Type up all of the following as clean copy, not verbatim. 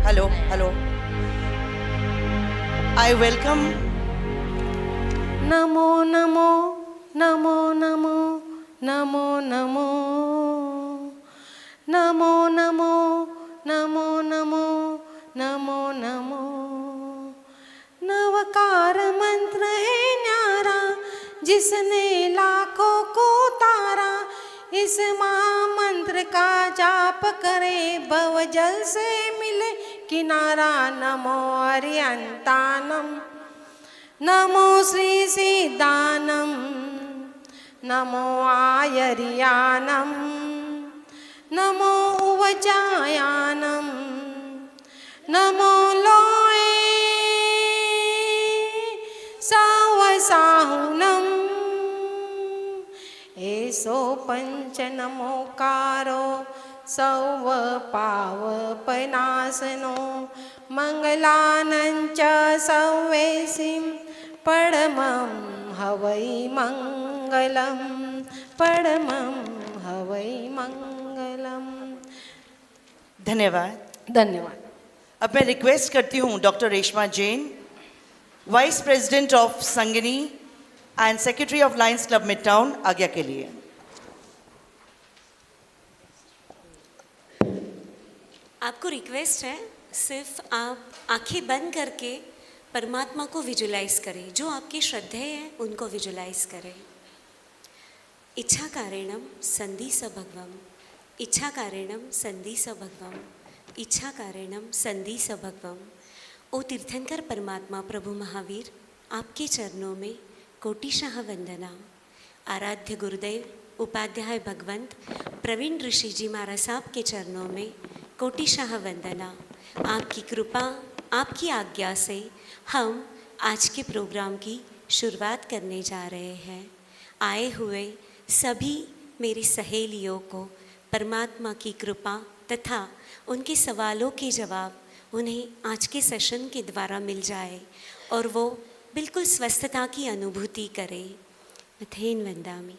Hello, hello. I welcome. Namo Namo Namo Namo Namo Namo Namo Namo Namo Namo Namo Namo Navkar मंत्र है न्यारा जिसने लाखों को तारा। इस महामंत्र का जाप करे भव जल से मिले किनारा। नमो हरियंतानम नमो श्री सिद्धानम नमो आयर्यानम नमो उवचायानम नमो लोए सावसाहुनम। एसो पंच नमोकारो सौव पावपनासनो मंगलानंच सौवेसिं परमं हवै मंगलम परमं हवै मंगलम। धन्यवाद। धन्यवाद। अब मैं रिक्वेस्ट करती हूँ doctor Reshma Jain, vice president of Sangini and secretary of lions club mid town, आज्ञा के लिए। आपको रिक्वेस्ट है, सिर्फ आप आंखें बंद करके परमात्मा को विजुलाइज करें, जो आपकी श्रद्धेय है उनको विजुलाइज करें। इच्छा कारणम संधि स भगवम, इच्छा कारणम संधि स भगवम, इच्छा कारणम संधि स भगवम। ओ तीर्थंकर परमात्मा प्रभु महावीर, आपके चरणों में कोटिशाह वंदना। आराध्य गुरुदेव उपाध्याय भगवंत प्रवीण ऋषि जी महाराज साहब के चरणों में कोटिशाह वंदना। आपकी कृपा, आपकी आज्ञा से हम आज के प्रोग्राम की शुरुआत करने जा रहे हैं। आए हुए सभी मेरी सहेलियों को परमात्मा की कृपा तथा उनके सवालों के जवाब उन्हें आज के सेशन के द्वारा मिल जाए और वो बिल्कुल स्वस्थता की अनुभूति करें। मथेन वंदामि।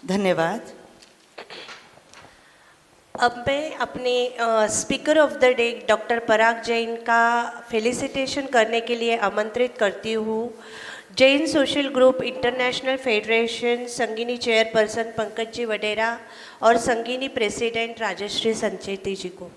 धन्यवाद। अब मैं अपने speaker of the day doctor Parag Jain का फेलिसिटेशन करने के लिए आमंत्रित करती हूँ। Jain social group international federation Sangini chairperson Pankaj ji Vadera और संगिनी प्रेसिडेंट राजश्री संचेती जी को।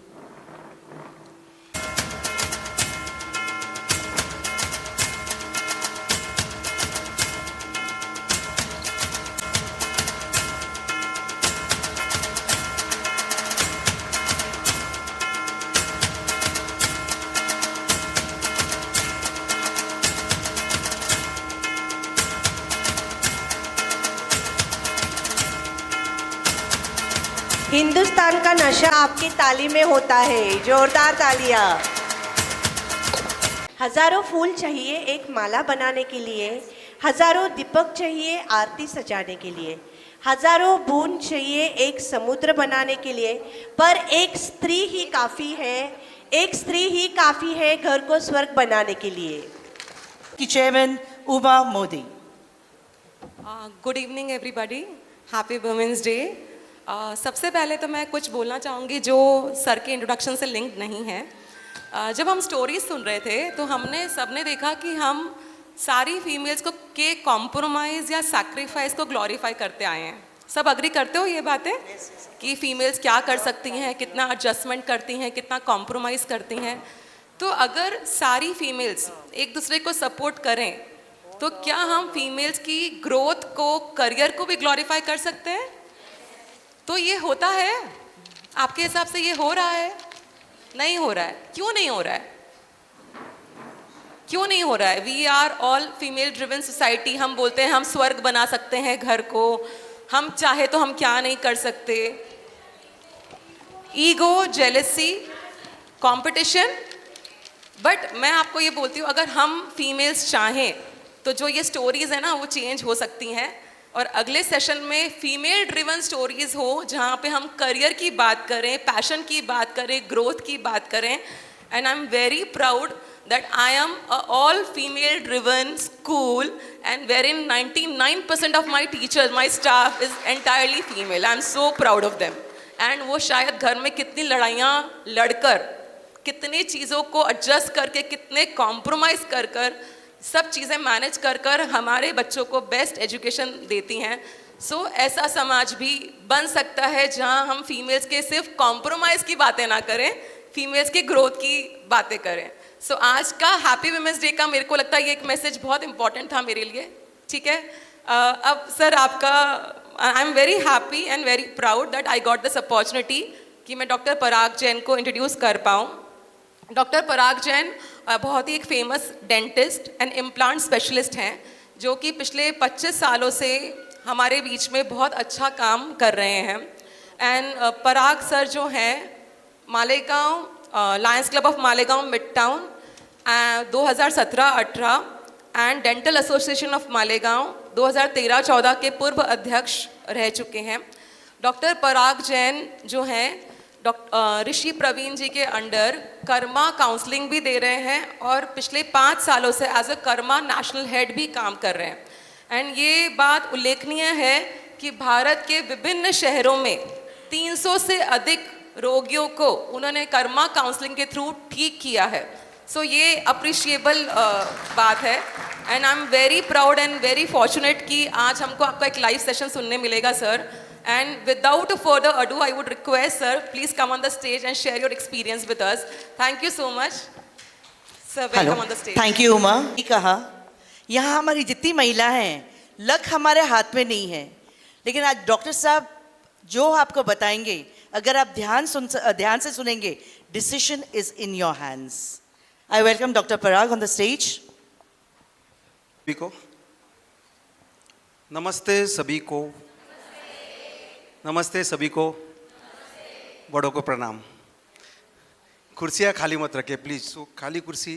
हिंदुस्तान का नशा आपकी ताली में होता है, जोरदार तालियां। हजारों फूल चाहिए एक माला बनाने के लिए, हजारों दीपक चाहिए आरती सजाने के लिए, हजारों बूंद चाहिए एक समुद्र बनाने के लिए, पर एक स्त्री ही काफ़ी है, एक स्त्री ही काफ़ी है घर को स्वर्ग बनाने के लिए। की chairman Uma Modi. Good evening everybody, happy women's day. सबसे पहले तो मैं कुछ बोलना चाहूँगी जो सर के इंट्रोडक्शन से लिंक नहीं है। जब हम स्टोरीज सुन रहे थे तो हमने सबने देखा कि हम सारी फीमेल्स को के कॉम्प्रोमाइज़ या सैक्रिफाइस को ग्लोरीफाई करते आए हैं। सब अग्री करते हो ये बातें कि फीमेल्स क्या कर सकती हैं, कितना एडजस्टमेंट करती हैं, कितना कॉम्प्रोमाइज़ करती हैं। तो अगर सारी फीमेल्स एक दूसरे को सपोर्ट करें तो क्या हम फीमेल्स की ग्रोथ को, करियर को भी ग्लोरीफाई कर सकते हैं? तो ये होता है आपके हिसाब से? ये हो रहा है? नहीं हो रहा है। क्यों नहीं हो रहा है? क्यों नहीं हो रहा है? We are all female driven society. हम बोलते हैं हम स्वर्ग बना सकते हैं घर को, हम चाहे तो हम क्या नहीं कर सकते। Ego, jealousy, competition. बट मैं आपको ये बोलती हूँ, अगर हम फीमेल्स चाहें तो जो ये स्टोरीज है ना वो चेंज हो सकती हैं। और अगले सेशन में फीमेल ड्रिवन स्टोरीज हो जहाँ पे हम करियर की बात करें, पैशन की बात करें, ग्रोथ की बात करें। And I am very proud that I am a all female driven school and wherein 99% of my teachers, my staff is entirely female. I'm so proud of them and वो शायद घर में कितनी लड़ाइयाँ लड़कर, कितनी चीज़ों को एडजस्ट करके, कितने कॉम्प्रोमाइज़ कर कर, सब चीज़ें मैनेज कर कर हमारे बच्चों को बेस्ट एजुकेशन देती हैं। सो ऐसा समाज भी बन सकता है जहां हम फीमेल्स के सिर्फ कॉम्प्रोमाइज़ की बातें ना करें, फीमेल्स की ग्रोथ की बातें करें। सो आज का हैप्पी वुमेंस डे का मेरे को लगता है ये एक मैसेज बहुत इंपॉर्टेंट था मेरे लिए, ठीक है। अब सर आपका, I am very happy and very proud that I got this opportunity कि मैं डॉक्टर पराग जैन को इंट्रोड्यूस कर पाऊँ। डॉक्टर पराग जैन बहुत ही एक famous dentist and implant specialist हैं, जो कि पिछले 25 सालों से हमारे बीच में बहुत अच्छा काम कर रहे हैं। एंड पराग सर जो हैं Malegaon, Lions club of Malegaon mid town 2017-18 and dental association of Malegaon 2013-14 के पूर्व अध्यक्ष रह चुके हैं। डॉक्टर पराग जैन जो हैं ऋषि प्रवीण जी के अंडर कर्मा काउंसलिंग भी दे रहे हैं और पिछले 5 सालों से as a Karma national head भी काम कर रहे हैं। एंड ये बात उल्लेखनीय है कि भारत के विभिन्न शहरों में 300 से अधिक रोगियों को उन्होंने कर्मा काउंसलिंग के थ्रू ठीक किया है। सो ये अप्रिशिएबल बात है and I am very proud and very fortunate कि आज हमको आपका एक लाइव सेशन सुनने मिलेगा sir. And without further ado, I would request sir, please come on the stage and share your experience with us. Thank you so much. Sir, welcome on the stage. Thank you Uma. ये कहा, यहाँ हमारी जितनी महिला हैं, luck हमारे हाथ में नहीं है, लेकिन आज डॉक्टर साहब जो आपको बताएंगे, अगर आप ध्यान से सुनेंगे, decision is in your hands. I welcome doctor Parag on the stage. सभी को नमस्ते, सभी को नमस्ते, सभी को बड़ों को प्रणाम। कुर्सियाँ खाली मत रखें प्लीज़, वो खाली कुर्सी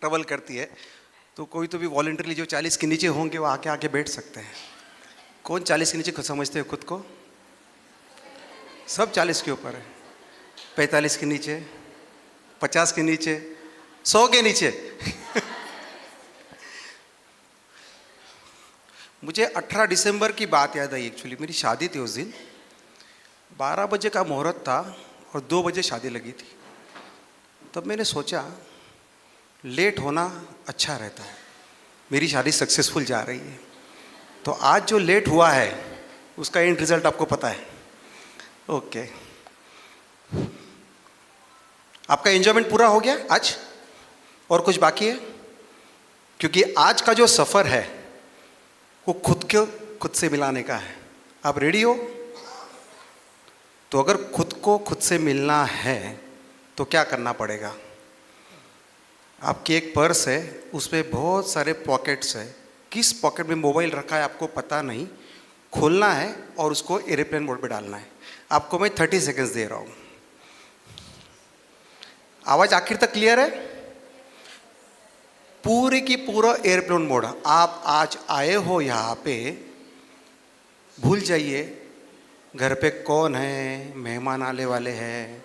ट्रबल करती है, तो कोई तो भी वॉलंटरली जो 40 के नीचे होंगे वो आके बैठ सकते हैं। कौन 40 के नीचे खुद समझते हो खुद को? सब 40 के ऊपर है, 45 के नीचे, 50 के नीचे, 100 के नीचे। मुझे 18 दिसंबर की बात याद आई। एक्चुअली मेरी शादी थी उस दिन, 12 बजे का मुहूर्त था और 2 बजे शादी लगी थी। तब मैंने सोचा लेट होना अच्छा रहता है, मेरी शादी सक्सेसफुल जा रही है, तो आज जो लेट हुआ है उसका एंड रिजल्ट आपको पता है। ओके, आपका एंजॉयमेंट पूरा हो गया आज और कुछ बाकी है? क्योंकि आज का जो सफ़र है वो खुद से मिलाने का है। आप रेडी हो? तो अगर खुद को खुद से मिलना है तो क्या करना पड़ेगा? आपकी एक पर्स है, उसमें बहुत सारे पॉकेट्स है, किस पॉकेट में मोबाइल रखा है आपको पता नहीं, खोलना है और उसको एयरप्लेन मोड पे डालना है। आपको मैं 30 सेकंड्स दे रहा हूँ। आवाज़ आखिर तक क्लियर है? पूरे की पूरा एयरप्लेन मोड। आप आज आए हो यहाँ पे, भूल जाइए घर पे कौन है, मेहमान आने वाले हैं,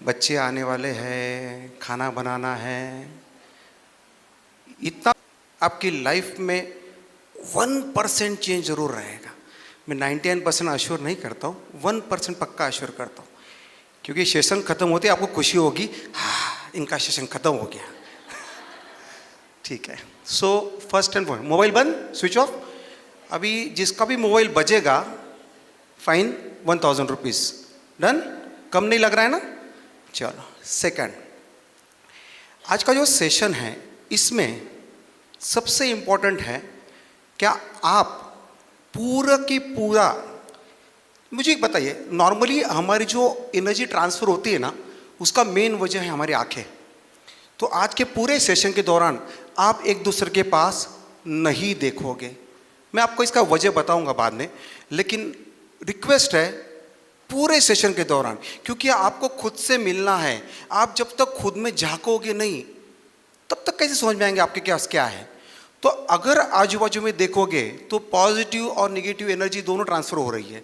बच्चे आने वाले हैं, खाना बनाना है। इतना आपकी लाइफ में 1% चेंज ज़रूर रहेगा। मैं 99% अश्योर नहीं करता हूँ, 1% पक्का अश्योर करता हूँ, क्योंकि सेशन ख़त्म होते आपको खुशी होगी, हाँ इनका सेशन ख़त्म हो गया। ठीक है, so first and foremost, mobile बंद, स्विच ऑफ। अभी जिसका भी मोबाइल बजेगा फाइन 1000 रुपीज़। डन? कम नहीं लग रहा है ना? चलो, सेकंड, आज का जो सेशन है इसमें सबसे इम्पोर्टेंट है, क्या आप पूरा की पूरा, मुझे एक बताइए, नॉर्मली हमारी जो एनर्जी ट्रांसफ़र होती है ना, उसका मेन वजह है हमारी आँखें। तो आज के पूरे सेशन के दौरान आप एक दूसरे के पास नहीं देखोगे। मैं आपको इसका वजह बताऊंगा बाद में, लेकिन रिक्वेस्ट है पूरे सेशन के दौरान, क्योंकि आपको खुद से मिलना है। आप जब तक खुद में झांकोगे नहीं, तब तक कैसे समझ में आएंगे आपके पास क्या है। तो अगर आजू बाजू में देखोगे तो पॉजिटिव और नेगेटिव एनर्जी दोनों ट्रांसफ़र हो रही है।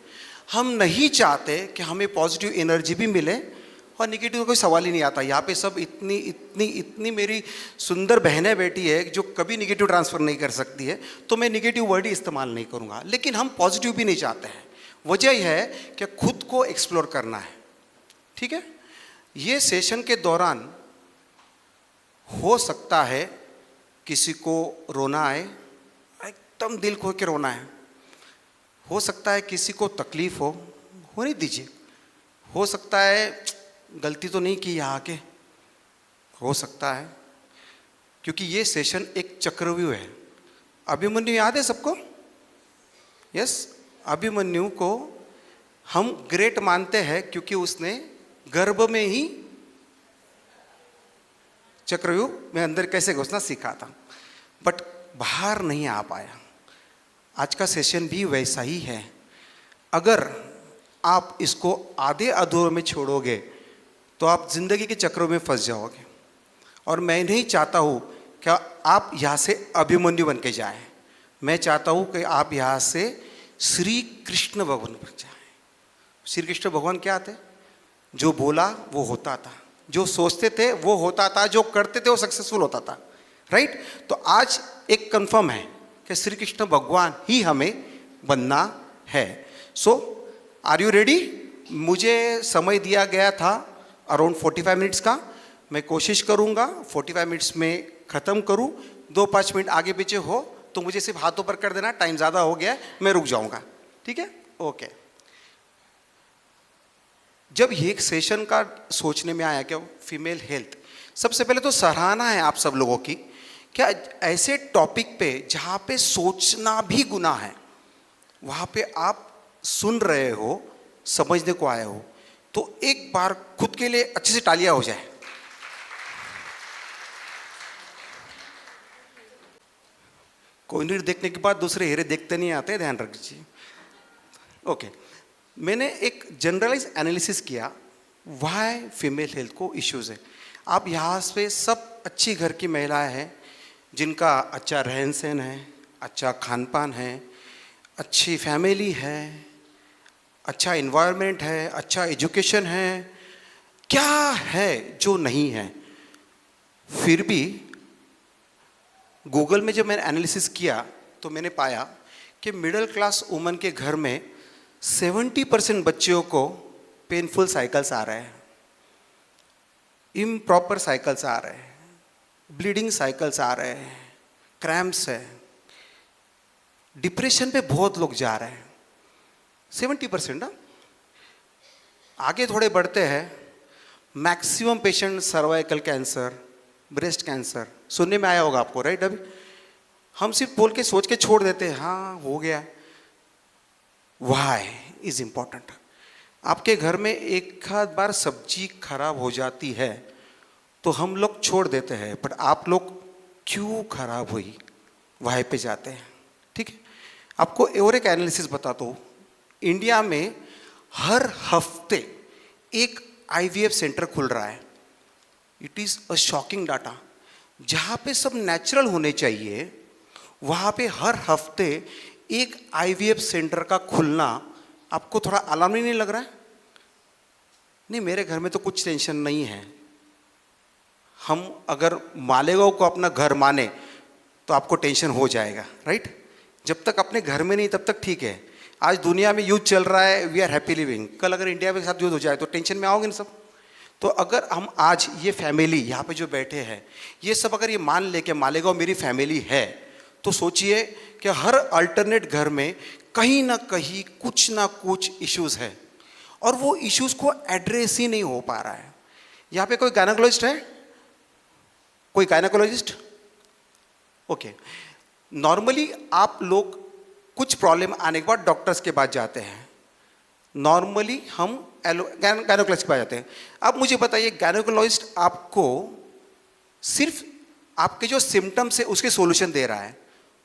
हम नहीं चाहते कि हमें पॉजिटिव एनर्जी भी मिले और नेगेटिव का कोई सवाल ही नहीं आता। यहाँ पे सब इतनी मेरी सुंदर बहनें बैठी है जो कभी नेगेटिव ट्रांसफ़र नहीं कर सकती है, तो मैं नेगेटिव वर्ड ही इस्तेमाल नहीं करूँगा। लेकिन हम पॉजिटिव भी नहीं चाहते हैं, वजह यह है कि खुद को एक्सप्लोर करना है, ठीक है। ये सेशन के दौरान हो सकता है किसी को रोना आए, एकदम दिल खोल के रोना है, हो सकता है किसी को तकलीफ होने दीजिए, हो सकता है गलती तो नहीं की यहाँ आके, हो सकता है, क्योंकि ये सेशन एक चक्रव्यूह है। अभिमन्यु याद है सबको? यस, अभिमन्यु को हम ग्रेट मानते हैं क्योंकि उसने गर्भ में ही चक्रव्यूह में अंदर कैसे घुसना सीखा था, बट बाहर नहीं आ पाया। आज का सेशन भी वैसा ही है। अगर आप इसको आधे अधूरे में छोड़ोगे तो आप जिंदगी के चक्रों में फंस जाओगे, और मैं नहीं चाहता हूँ कि आप यहाँ से अभिमन्यु बन के जाएं। मैं चाहता हूँ कि आप यहाँ से श्री कृष्ण भगवान बन जाएं। श्री कृष्ण भगवान क्या थे? जो बोला वो होता था, जो सोचते थे वो होता था, जो करते थे वो सक्सेसफुल होता था, राइट। तो आज एक कंफर्म है कि श्री कृष्ण भगवान ही हमें बनना है। सो आर यू रेडी? मुझे समय दिया गया था अराउंड 45 मिनट्स का। मैं कोशिश करूँगा 45 मिनट्स में ख़त्म करूँ। 2-5 मिनट आगे पीछे हो तो मुझे सिर्फ हाथों पर कर देना, टाइम ज़्यादा हो गया है, मैं रुक जाऊँगा, ठीक है? ओके। जब ये एक सेशन का सोचने में आया क्या फीमेल हेल्थ, सबसे पहले तो सराहना है आप सब लोगों की, क्या ऐसे टॉपिक पे जहाँ पे सोचना भी गुनाह है वहाँ पे आप सुन रहे हो, समझने को आए हो, तो एक बार खुद के लिए अच्छे से तालियां हो जाए। कोई हीरे देखने के बाद दूसरे हीरे देखते नहीं आते, ध्यान रख दीजिए। ओके, मैंने एक जनरलाइज एनालिसिस किया व्हाई फीमेल हेल्थ को इश्यूज है। आप यहाँ पे सब अच्छी घर की महिलाएं हैं जिनका अच्छा रहन सहन है, अच्छा खान पान है, अच्छी फैमिली है, अच्छा इन्वायरमेंट है, अच्छा एजुकेशन है, क्या है जो नहीं है? फिर भी गूगल में जब मैंने एनालिसिस किया तो मैंने पाया कि मिडिल क्लास वुमन के घर में 70% बच्चियों को पेनफुल साइकिल्स आ रहे हैं, इम्प्रॉपर साइकिल्स आ रहे हैं, ब्लीडिंग साइकिल्स आ रहे हैं, क्रैम्प्स है, डिप्रेशन पे बहुत लोग जा रहे हैं। 70% ना। आगे थोड़े बढ़ते हैं, maximum patient cervical cancer, breast cancer, सुनने में आया होगा आपको, राइट? अभी हम सिर्फ बोल के सोच के छोड़ देते हैं, हाँ हो गया। Why is important. आपके घर में एक आध बार सब्जी खराब हो जाती है तो हम लोग छोड़ देते हैं, बट आप लोग क्यों खराब हुई व्हाई पे जाते हैं, ठीक है? आपको और एक एनालिसिस बताता हूँ। इंडिया में हर हफ्ते एक IVF सेंटर खुल रहा है। It is a shocking data. जहाँ पे सब नेचुरल होने चाहिए वहाँ पे हर हफ्ते एक IVF सेंटर का खुलना आपको थोड़ा अलार्मिंग नहीं लग रहा है? नहीं, मेरे घर में तो कुछ टेंशन नहीं है। हम अगर मालेगांव को अपना घर माने तो आपको टेंशन हो जाएगा, राइट? जब तक अपने घर में नहीं तब तक ठीक है। आज दुनिया में युद्ध चल रहा है, वी आर हैप्पी लिविंग। कल अगर इंडिया के साथ युद्ध हो जाए तो टेंशन में आओगे ना सब। तो अगर हम आज ये फैमिली यहाँ पे जो बैठे हैं ये सब अगर ये मान ले कि मालेगांव मेरी फैमिली है, तो सोचिए कि हर अल्टरनेट घर में कहीं ना कहीं कुछ ना कुछ इश्यूज है और वो इश्यूज को एड्रेस ही नहीं हो पा रहा है। यहाँ पे कोई गायनेकोलॉजिस्ट है? कोई गायनेकोलॉजिस्ट? ओके। नॉर्मली आप लोग कुछ प्रॉब्लम आने के बाद डॉक्टर्स के पास जाते हैं। नॉर्मली हम गायनेकोलॉजिस्ट के पास जाते हैं। अब मुझे बताइए, गायनेकोलॉजिस्ट आपको सिर्फ आपके जो सिम्टम्स है उसके सॉल्यूशन दे रहा है,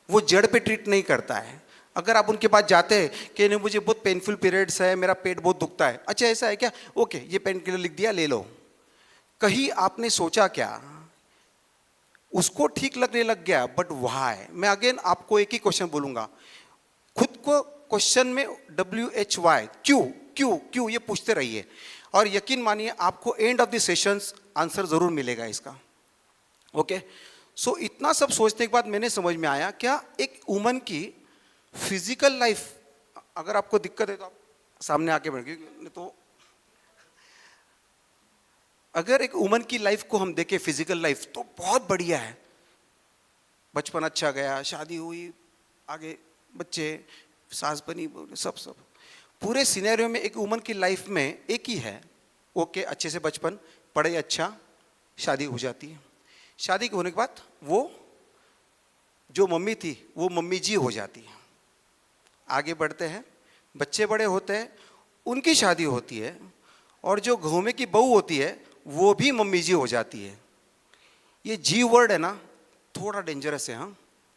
वो जड़ पे ट्रीट नहीं करता है। अगर आप उनके पास जाते हैं कि नहीं मुझे बहुत पेनफुल पीरियड्स है, मेरा पेट बहुत दुखता है, अच्छा ऐसा है क्या, ओके ये पेन किलर लिख दिया, ले लो। कहीं आपने सोचा क्या? उसको ठीक लगने लग गया, बट व्हाई? मैं अगेन आपको एक ही क्वेश्चन बोलूंगा, खुद को क्वेश्चन में WHY, क्यों क्यों क्यों, ये पूछते रहिए और यकीन मानिए आपको end of the sessions answer जरूर मिलेगा इसका। ओके, सो इतना सब सोचने के बाद मैंने समझ में आया क्या एक वुमन की फिजिकल लाइफ, अगर आपको दिक्कत है तो आप सामने आके बैठ गई। तो अगर एक वुमन की लाइफ को हम देखें, फिजिकल लाइफ, तो बहुत बढ़िया है। बचपन अच्छा गया, शादी हुई, आगे बच्चे, सास बनी, सब सब पूरे सिनेरियो में एक वुमन की लाइफ में एक ही है, ओके अच्छे से बचपन, पढ़े अच्छा, शादी हो जाती है। शादी के होने के बाद वो जो मम्मी थी वो मम्मी जी हो जाती है। आगे बढ़ते हैं, बच्चे बड़े होते हैं, उनकी शादी होती है, और जो घर में की बहू होती है वो भी मम्मी जी हो जाती है। ये जी वर्ड है ना, थोड़ा डेंजरस है, हाँ,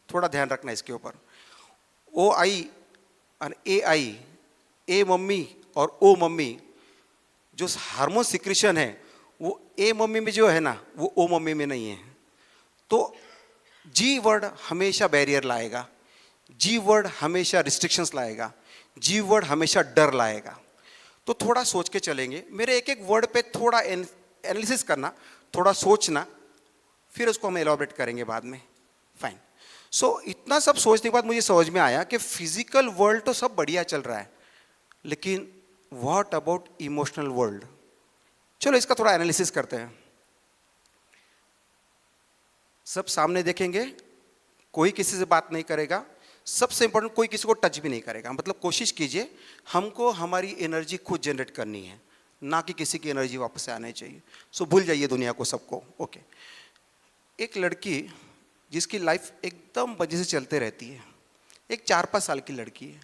थोड़ा ध्यान रखना इसके ऊपर। ओ आई और ए आई, ए मम्मी और ओ मम्मी, जो हार्मोन सिक्रेशन है वो ए मम्मी में जो है ना, वो ओ मम्मी में नहीं है। तो जी वर्ड हमेशा बैरियर लाएगा, जी वर्ड हमेशा रिस्ट्रिक्शंस लाएगा, जी वर्ड हमेशा डर लाएगा। तो थोड़ा सोच के चलेंगे, मेरे एक एक वर्ड पे थोड़ा एनालिसिस करना, थोड़ा सोचना, फिर उसको हम एलॉबरेट करेंगे बाद में। फाइन। सो इतना सब सोचने के बाद मुझे समझ में आया कि फिजिकल वर्ल्ड तो सब बढ़िया चल रहा है, लेकिन व्हाट अबाउट इमोशनल वर्ल्ड। चलो इसका थोड़ा एनालिसिस करते हैं। सब सामने देखेंगे, कोई किसी से बात नहीं करेगा, सबसे इंपॉर्टेंट कोई किसी को टच भी नहीं करेगा। मतलब कोशिश कीजिए, हमको हमारी एनर्जी खुद जनरेट करनी है, ना कि किसी की एनर्जी वापस से आनी चाहिए। सो भूल जाइए दुनिया को, सबको। ओके। एक लड़की जिसकी लाइफ एकदम मजे से चलते रहती है, एक 4-5 साल की लड़की है,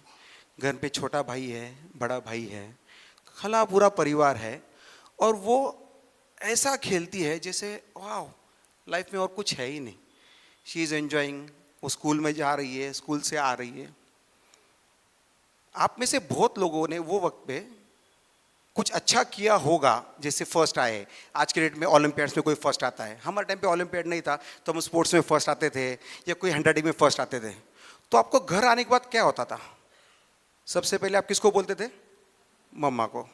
घर पे छोटा भाई है, बड़ा भाई है, खला पूरा परिवार है, और वो ऐसा खेलती है जैसे वाह लाइफ में और कुछ है ही नहीं। शी इज़ एंजॉइंग, वो स्कूल में जा रही है, स्कूल से आ रही है। आप में से बहुत लोगों ने वो वक्त पे कुछ अच्छा किया होगा, जैसे फर्स्ट आए। आज के डेट में ओलंपियाड्स में कोई फर्स्ट आता है, हमारे टाइम पे ओलंपियाड नहीं था तो हम स्पोर्ट्स में फर्स्ट आते थे, या कोई 100 में फर्स्ट आते थे। तो आपको घर आने के बाद क्या होता था? सबसे पहले आप किसको बोलते थे? मम्मा को।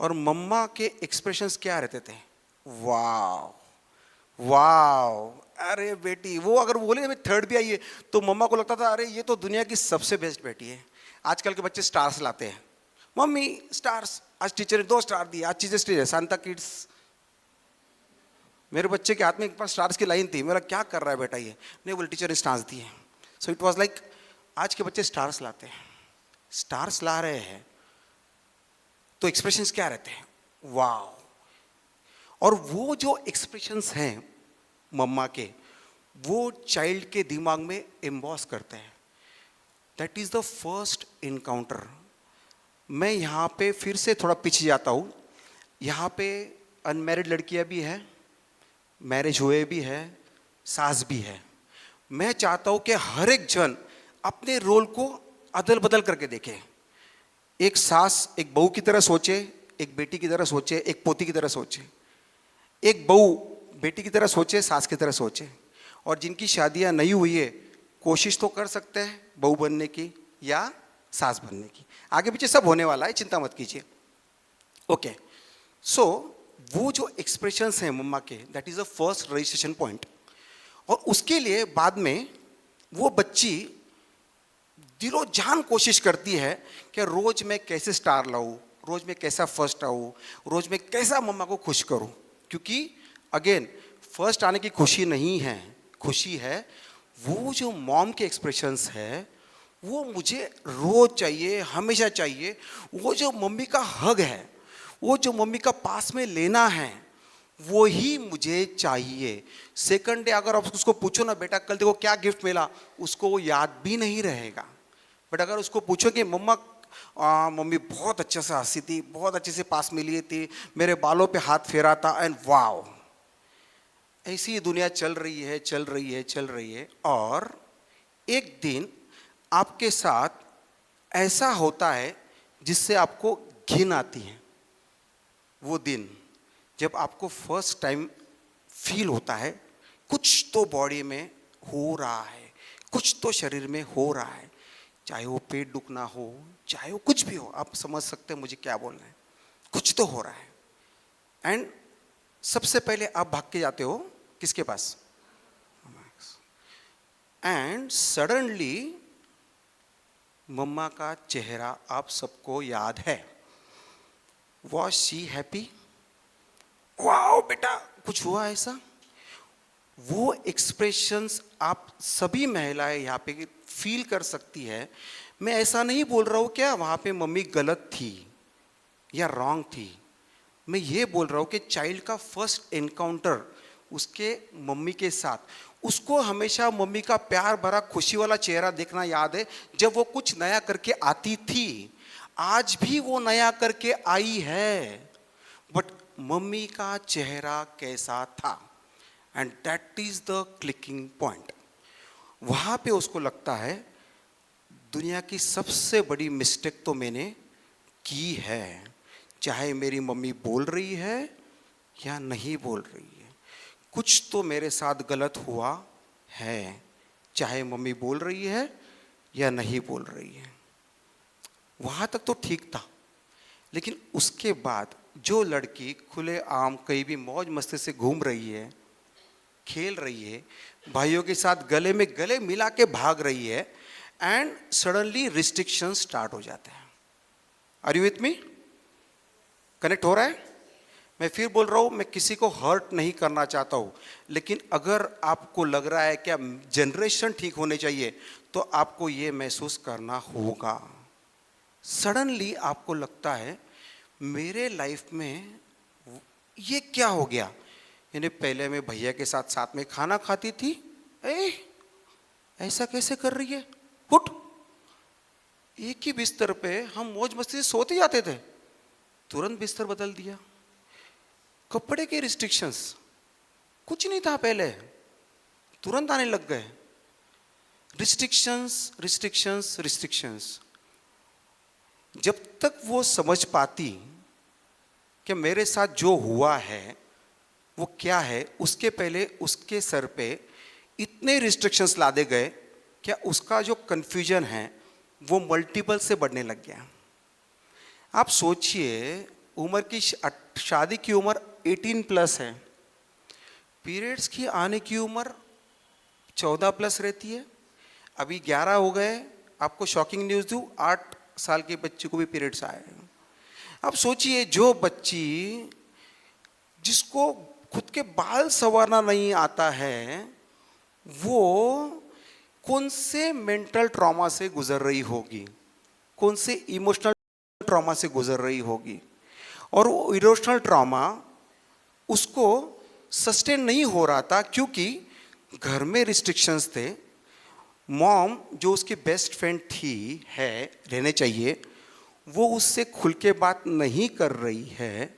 और मम्मा के एक्सप्रेशंस क्या रहते थे? वाह वाह, अरे बेटी, वो अगर बोले मैं थर्ड भी आई है तो मम्मा को लगता था अरे ये तो दुनिया की सबसे बेस्ट बेटी है। आजकल के बच्चे स्टार्स लाते हैं, मम्मी स्टार्स, आज टीचर ने 2 स्टार दिए, आज चीजें स्टेज है, सांता किड्स। मेरे बच्चे के हाथ में एक पास स्टार्स की लाइन थी, मेरा क्या कर रहा है बेटा ये? नहीं, बोले टीचर ने स्टार्स दिए। सो इट वाज लाइक आज के बच्चे स्टार्स लाते हैं, स्टार्स ला रहे हैं तो एक्सप्रेशंस क्या रहते हैं? वाह। और वो जो एक्सप्रेशंस हैं मम्मा के, वो चाइल्ड के दिमाग में एम्बॉस करते हैं। That is the first encounter. मैं यहाँ पे फिर से थोड़ा पीछे जाता हूँ। यहाँ पे अनमैरिड लड़कियाँ भी हैं, मैरिज हुए भी है, सास भी है। मैं चाहता हूँ कि हर एक जन अपने रोल को अदल बदल करके देखे। एक सास एक बहू की तरह सोचे, एक बेटी की तरह सोचे, एक पोती की तरह सोचे। एक बहू बेटी की तरह सोचे, सास की तरह सोचे। और जिनकी शादियां नहीं हुई है, कोशिश तो कर सकते हैं बहू बनने की या सास बनने की। आगे पीछे सब होने वाला है, चिंता मत कीजिए। ओके। सो वो जो एक्सप्रेशंस हैं मम्मा के, that is the first registration point. और उसके लिए बाद में वो बच्ची दिलो जान कोशिश करती है कि रोज मैं कैसे स्टार लाऊं, रोज मैं कैसा फर्स्ट आऊं, रोज मैं कैसा मम्मा को खुश करूं। क्योंकि अगेन फर्स्ट आने की खुशी नहीं है, खुशी है वो जो मॉम के एक्सप्रेशंस है, वो मुझे रोज चाहिए, हमेशा चाहिए। वो जो मम्मी का हग है, वो जो मम्मी का पास में लेना है, वो ही मुझे चाहिए। सेकंड डे अगर आप उसको पूछो ना, बेटा कल देखो क्या गिफ्ट मिला, उसको वो याद भी नहीं रहेगा। बट अगर उसको पूछो कि मम्मा मम्मी बहुत अच्छे से हंसी थी, बहुत अच्छे से पास में लिए थी, मेरे बालों पे हाथ फेरा था, एंड वाओ, ऐसी दुनिया चल रही है, चल रही है, चल रही है। और एक दिन आपके साथ ऐसा होता है जिससे आपको घिन आती है। वो दिन जब आपको फर्स्ट टाइम फील होता है कुछ तो बॉडी में हो रहा है, कुछ तो शरीर में हो रहा है, चाहे वो पेट दुखना हो, चाहे वो कुछ भी हो। आप समझ सकते हैं मुझे क्या बोलना है, कुछ तो हो रहा है। एंड सबसे पहले आप भाग के जाते हो किसके पास? एंड सडनली मम्मा का चेहरा आप सबको याद है। Was she happy? वाओ बेटा, कुछ हुआ ऐसा? वो एक्सप्रेशंस आप सभी महिलाएं यहाँ पे फील कर सकती है। मैं ऐसा नहीं बोल रहा हूँ क्या वहाँ पे मम्मी गलत थी या रॉन्ग थी। मैं ये बोल रहा हूँ कि चाइल्ड का फर्स्ट एनकाउंटर उसके मम्मी के साथ, उसको हमेशा मम्मी का प्यार भरा खुशी वाला चेहरा देखना याद है जब वो कुछ नया करके आती थी। आज भी वो नया करके आई है, बट मम्मी का चेहरा कैसा था, and that is the clicking point. वहाँ पे उसको लगता है दुनिया की सबसे बड़ी मिस्टेक तो मैंने की है, चाहे मेरी मम्मी बोल रही है या नहीं बोल रही है, कुछ तो मेरे साथ गलत हुआ है, चाहे मम्मी बोल रही है या नहीं बोल रही है। वहाँ तक तो ठीक था, लेकिन उसके बाद जो लड़की खुले आम कहीं भी मौज मस्ती से घूम रही है, खेल रही है, भाइयों के साथ गले में गले मिला के भाग रही है, एंड सडनली रिस्ट्रिक्शन स्टार्ट हो जाते हैं। Are you with me? Connect हो रहा है? मैं फिर बोल रहा हूँ, मैं किसी को हर्ट नहीं करना चाहता हूँ, लेकिन अगर आपको लग रहा है कि जनरेशन ठीक होने चाहिए तो आपको ये महसूस करना होगा। सडनली आपको लगता है मेरे लाइफ में ये क्या हो गया, यानी पहले मैं भैया के साथ साथ में खाना खाती थी, ऐसा कैसे कर रही है, उठ। एक ही बिस्तर पे हम मौज मस्ती से सोते जाते थे, तुरंत बिस्तर बदल दिया। कपड़े के रिस्ट्रिक्शंस, कुछ नहीं था पहले, तुरंत आने लग गए। Restrictions restrictions restrictions. जब तक वो समझ पाती कि मेरे साथ जो हुआ है वो क्या है, उसके पहले उसके सर पे इतने रिस्ट्रिक्शंस लादे गए क्या उसका जो कन्फ्यूजन है वो मल्टीपल से बढ़ने लग गया। आप सोचिए, उम्र की शादी की उम्र 18 प्लस है, पीरियड्स की आने की उम्र 14 प्लस रहती है। अभी 11 हो गए। आपको शॉकिंग न्यूज़ दूँ, 8 साल के बच्चे को भी पीरियड्स आए। अब सोचिए, जो बच्ची जिसको खुद के बाल संवारना नहीं आता है, वो कौन से मेंटल ट्रॉमा से गुजर रही होगी, कौन से इमोशनल ट्रॉमा से गुजर रही होगी, और वो इमोशनल ट्रॉमा उसको सस्टेन नहीं हो रहा था क्योंकि घर में रिस्ट्रिक्शंस थे। मॉम जो उसकी बेस्ट फ्रेंड थी है रहने चाहिए, वो उससे खुल के बात नहीं कर रही है,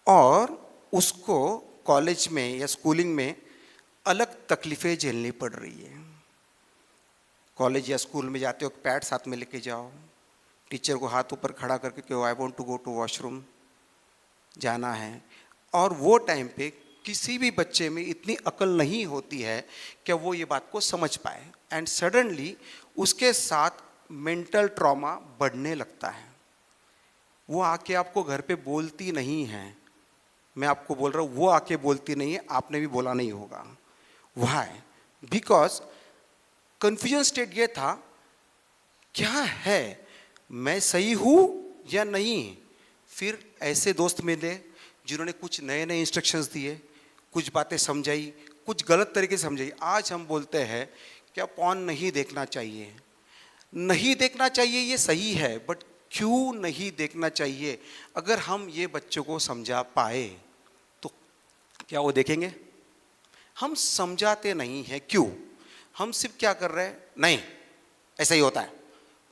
और उसको कॉलेज में या स्कूलिंग में अलग तकलीफ़ें झेलनी पड़ रही है। कॉलेज या स्कूल में जाते हो पैड साथ में लेके जाओ, टीचर को हाथ ऊपर खड़ा करके कहो I want to go to washroom, जाना है। और वो टाइम पे किसी भी बच्चे में इतनी अकल नहीं होती है कि वो ये बात को समझ पाए, एंड सडनली उसके साथ मेंटल ट्रॉमा बढ़ने लगता है। वो आके आपको घर पे बोलती नहीं है, मैं आपको बोल रहा हूँ, वो आके बोलती नहीं है, आपने भी बोला नहीं होगा। व्हाई? बिकॉज कन्फ्यूजन स्टेट ये था, क्या है, मैं सही हूँ या नहीं। फिर ऐसे दोस्त मिले जिन्होंने कुछ नए नए इंस्ट्रक्शंस दिए, कुछ बातें समझाई, कुछ गलत तरीके से समझाई। आज हम बोलते हैं क्या पॉर्न नहीं देखना चाहिए, नहीं देखना चाहिए, ये सही है, बट क्यों नहीं देखना चाहिए? अगर हम ये बच्चों को समझा पाए तो क्या वो देखेंगे? हम समझाते नहीं हैं। क्यों? हम सिर्फ क्या कर रहे हैं, नहीं ऐसा ही होता है,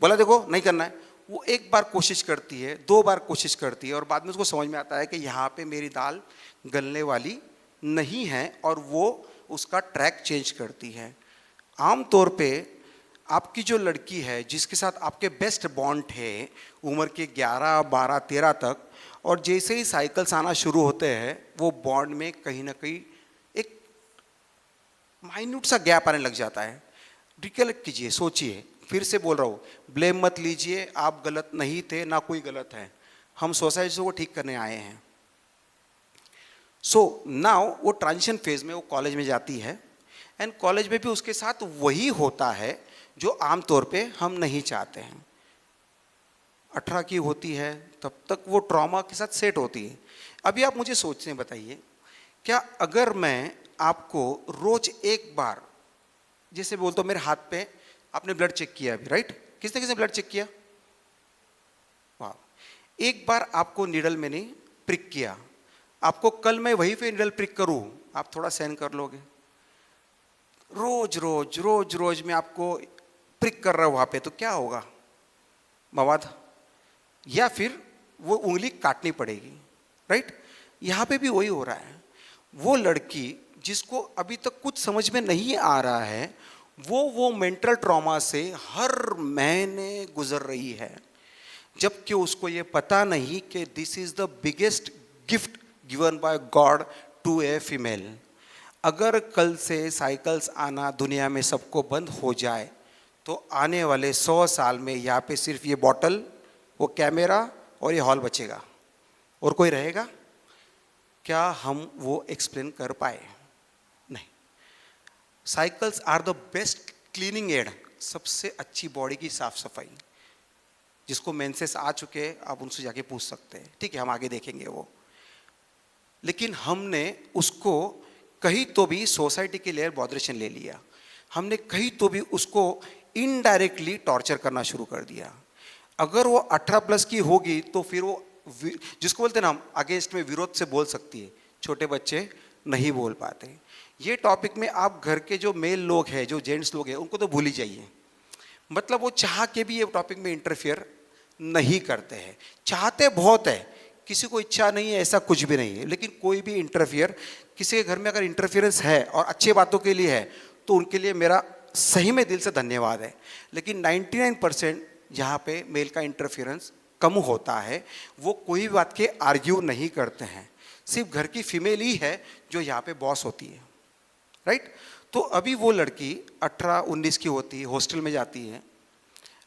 बोला देखो नहीं करना है। वो एक बार कोशिश करती है, 2 बार कोशिश करती है, और बाद में उसको समझ में आता है कि यहाँ पे मेरी दाल गलने वाली नहीं है, और वो उसका ट्रैक चेंज करती है। आम तौर पे आपकी जो लड़की है जिसके साथ आपके बेस्ट बॉन्ड है उम्र के 11, 12, 13 तक, और जैसे ही साइकिल्स आना शुरू होते हैं वो बॉन्ड में कहीं ना कहीं एक माइन्यूट सा गैप आने लग जाता है। रिकलेक्ट कीजिए, सोचिए, फिर से बोल रहा हूँ, ब्लेम मत लीजिए, आप गलत नहीं थे, ना कोई गलत है, हम सोसाइटी को ठीक करने आए हैं। सो नाउ वो ट्रांजिशन फेज में वो कॉलेज में जाती है, एंड कॉलेज में भी उसके साथ वही होता है जो आम तौर पे हम नहीं चाहते हैं। 18 की होती है तब तक वो ट्रॉमा के साथ सेट होती है। अभी आप मुझे सोचने बताइए, क्या अगर मैं आपको रोज एक बार, जैसे बोलता हूँ मेरे हाथ पे आपने ब्लड चेक किया अभी, राइट? किसने किसने ब्लड चेक किया? वाह। एक बार आपको निडल मैंने प्रिक किया, आपको कल मैं वहीं पे निडल प्रिक करूँ, आप थोड़ा सहन कर लोगे? रोज रोज रोज रोज मैं आपको प्रिक कर रहा हूँ वहाँ पे, तो क्या होगा? मवाद, या फिर वो उंगली काटनी पड़ेगी, राइट? यहाँ पे भी वही हो रहा है। वो लड़की जिसको अभी तक कुछ समझ में नहीं आ रहा है, वो मेंटल ट्रॉमा से हर महीने गुजर रही है, जबकि उसको ये पता नहीं कि this is the biggest gift given by God to a female. अगर कल से साइकिल्स आना दुनिया में सबको बंद हो जाए तो आने वाले 100 साल में यहाँ पे सिर्फ ये बॉटल, वो कैमरा और ये हॉल बचेगा, और कोई रहेगा? क्या हम वो एक्सप्लेन कर पाए? नहीं। Cycles are the best cleaning aid, सबसे अच्छी बॉडी की साफ सफाई। जिसको मेंसेस आ चुके हैं आप उनसे जाके पूछ सकते हैं, ठीक है, हम आगे देखेंगे वो। लेकिन हमने उसको कहीं तो भी सोसाइटी के लिए बॉदरेशन ले लिया, हमने कहीं तो भी उसको इनडायरेक्टली टॉर्चर करना शुरू कर दिया। अगर वो 18+ की होगी तो फिर वो जिसको बोलते हैं ना हम अगेंस्ट में विरोध से बोल सकती है, छोटे बच्चे नहीं बोल पाते। ये टॉपिक में आप घर के जो मेल लोग हैं, जो जेंट्स लोग हैं, उनको तो भूल ही जाइए। मतलब वो चाह के भी ये टॉपिक में इंटरफियर नहीं करते हैं। चाहते बहुत है, किसी को इच्छा नहीं है ऐसा कुछ भी नहीं है, लेकिन कोई भी इंटरफियर, किसी के घर में अगर इंटरफियरेंस है और अच्छे बातों के लिए है तो उनके लिए मेरा सही में दिल से धन्यवाद है। लेकिन 99% जहाँ पे मेल का इंटरफियरेंस कम होता है, वो कोई बात के आर्ग्यू नहीं करते हैं। सिर्फ घर की फीमेल ही है जो यहाँ पे बॉस होती है, राइट? तो अभी वो लड़की 18-19 की होती है, हॉस्टल में जाती है।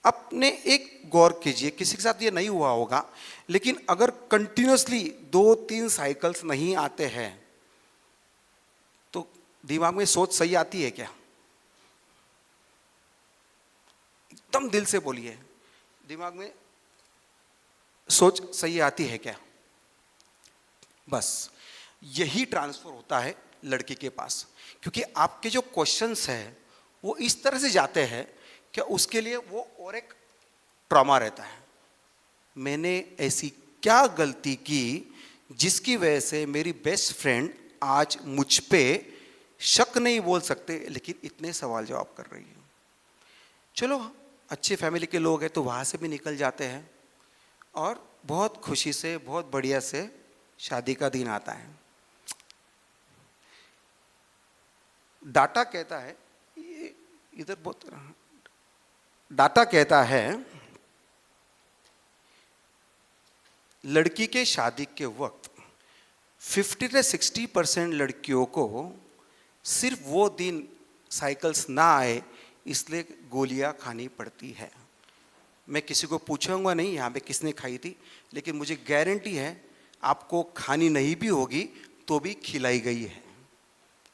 अपने एक गौर कीजिए, किसी के साथ ये नहीं हुआ होगा, लेकिन अगर कंटिन्यूसली 2-3 साइकिल्स नहीं आते हैं तो दिमाग में सोच सही आती है क्या? एकदम दिल से बोलिए, दिमाग में सोच सही आती है क्या? बस यही ट्रांसफर होता है लड़की के पास, क्योंकि आपके जो क्वेश्चंस हैं वो इस तरह से जाते हैं कि उसके लिए वो और एक ट्रॉमा रहता है। मैंने ऐसी क्या गलती की जिसकी वजह से मेरी बेस्ट फ्रेंड आज मुझ पे शक नहीं बोल सकते लेकिन इतने सवाल जवाब कर रही है। चलो, अच्छे फैमिली के लोग हैं तो वहाँ से भी निकल जाते हैं और बहुत खुशी से, बहुत बढ़िया से शादी का दिन आता है। डाटा कहता है, इधर बहुत डाटा कहता है लड़की के शादी के वक्त 50 से 60% लड़कियों को सिर्फ वो दिन साइकिल्स ना आए इसलिए गोलियां खानी पड़ती है। मैं किसी को पूछूंगा नहीं यहाँ पे किसने खाई थी, लेकिन मुझे गारंटी है आपको खानी नहीं भी होगी तो भी खिलाई गई है।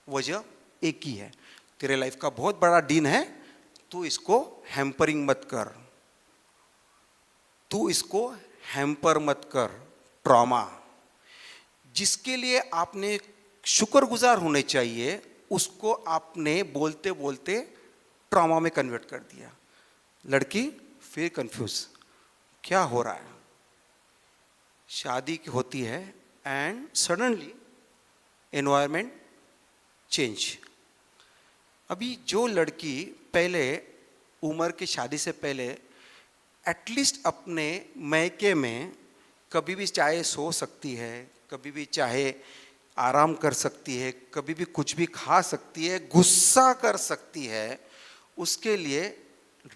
वजह एक ही है, तेरे लाइफ का बहुत बड़ा दिन है, तू इसको हैम्परिंग मत कर, तू इसको हैम्पर मत कर। ट्रॉमा जिसके लिए आपने शुक्रगुजार होने चाहिए, उसको आपने बोलते बोलते ट्रॉमा में कन्वर्ट कर दिया। लड़की फिर कंफ्यूज, क्या हो रहा है? शादी होती है एंड सडनली एनवायरनमेंट चेंज। अभी जो लड़की पहले उम्र की शादी से पहले एटलीस्ट अपने मैके में कभी भी चाहे सो सकती है, कभी भी चाहे आराम कर सकती है, कभी भी कुछ भी खा सकती है, गुस्सा कर सकती है, उसके लिए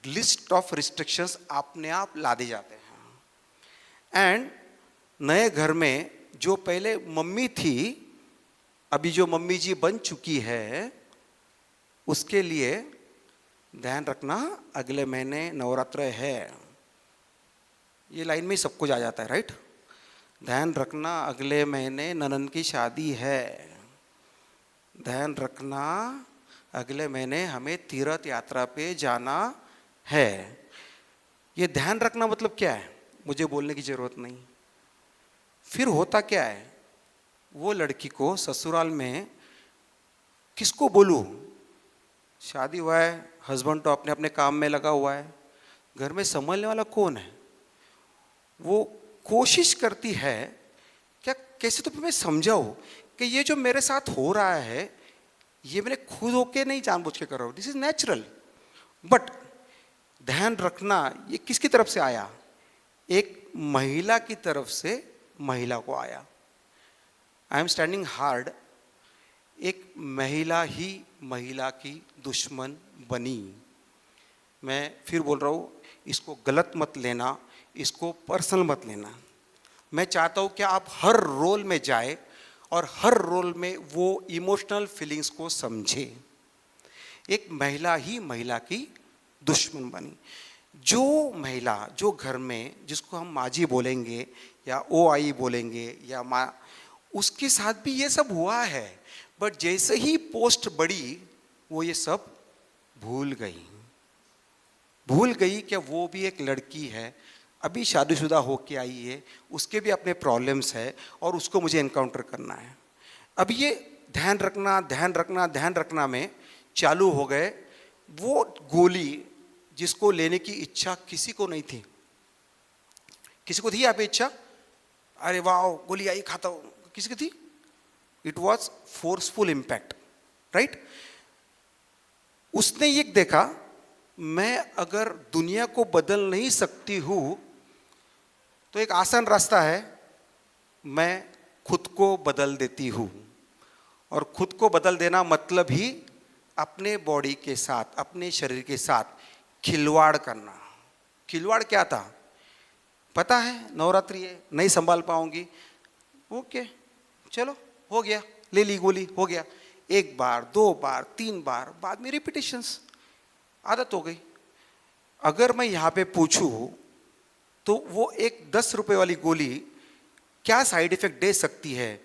लिस्ट ऑफ रिस्ट्रिक्शंस अपने आप लादे जाते हैं। एंड नए घर में जो पहले मम्मी थी, अभी जो मम्मी जी बन चुकी है, उसके लिए ध्यान रखना अगले महीने नवरात्र है। ये लाइन में सब कुछ आ जाता है, राइट? ध्यान रखना अगले महीने ननन की शादी है। ध्यान रखना अगले महीने हमें तीर्थ यात्रा पे जाना है। ये ध्यान रखना मतलब क्या है, मुझे बोलने की ज़रूरत नहीं। फिर होता क्या है, वो लड़की को ससुराल में किसको बोलूँ, शादी हुआ है, हस्बैंड तो अपने अपने काम में लगा हुआ है, घर में संभालने वाला कौन है। वो कोशिश करती है क्या, कैसे तो मैं समझाऊँ कि ये जो मेरे साथ हो रहा है ये मैंने खुद होके नहीं जानबूझ के कर रहा हूँ, दिस इज नेचुरल। बट ध्यान रखना ये किसकी तरफ से आया, एक महिला की तरफ से महिला को आया। आई एम स्टैंडिंग हार्ड, एक महिला ही महिला की दुश्मन बनी। मैं फिर बोल रहा हूँ, इसको गलत मत लेना, इसको पर्सनल मत लेना। मैं चाहता हूँ कि आप हर रोल में जाए और हर रोल में वो इमोशनल फीलिंग्स को समझे। एक महिला ही महिला की दुश्मन बनी। जो महिला, जो घर में, जिसको हम माँ जी बोलेंगे या ओ आई बोलेंगे या माँ, उसके साथ भी ये सब हुआ है। बट जैसे ही पोस्ट बढ़ी वो ये सब भूल गई कि वो भी एक लड़की है, अभी शादीशुदा होके आई है, उसके भी अपने प्रॉब्लम्स है और उसको मुझे एनकाउंटर करना है। अब ये ध्यान रखना में चालू हो गए। वो गोली जिसको लेने की इच्छा किसी को नहीं थी, किसी को थी यहाँ पे इच्छा, अरे वाह गोली आई खाता हूँ, किसी की थी? It was forceful impact, right. उसने ये देखा, मैं अगर दुनिया को बदल नहीं सकती हूँ तो एक आसान रास्ता है, मैं खुद को बदल देती हूँ। और खुद को बदल देना मतलब ही अपने बॉडी के साथ, अपने शरीर के साथ खिलवाड़ करना। खिलवाड़ क्या था पता है, नवरात्रि है, नहीं संभाल पाऊंगी, ओके चलो हो गया, ले ली गोली, हो गया। एक बार, दो बार, तीन बार, बाद में रिपीटेशंस, आदत हो गई। अगर मैं यहाँ पे पूछूं तो वो एक 10 रुपए वाली गोली क्या साइड इफेक्ट दे सकती है,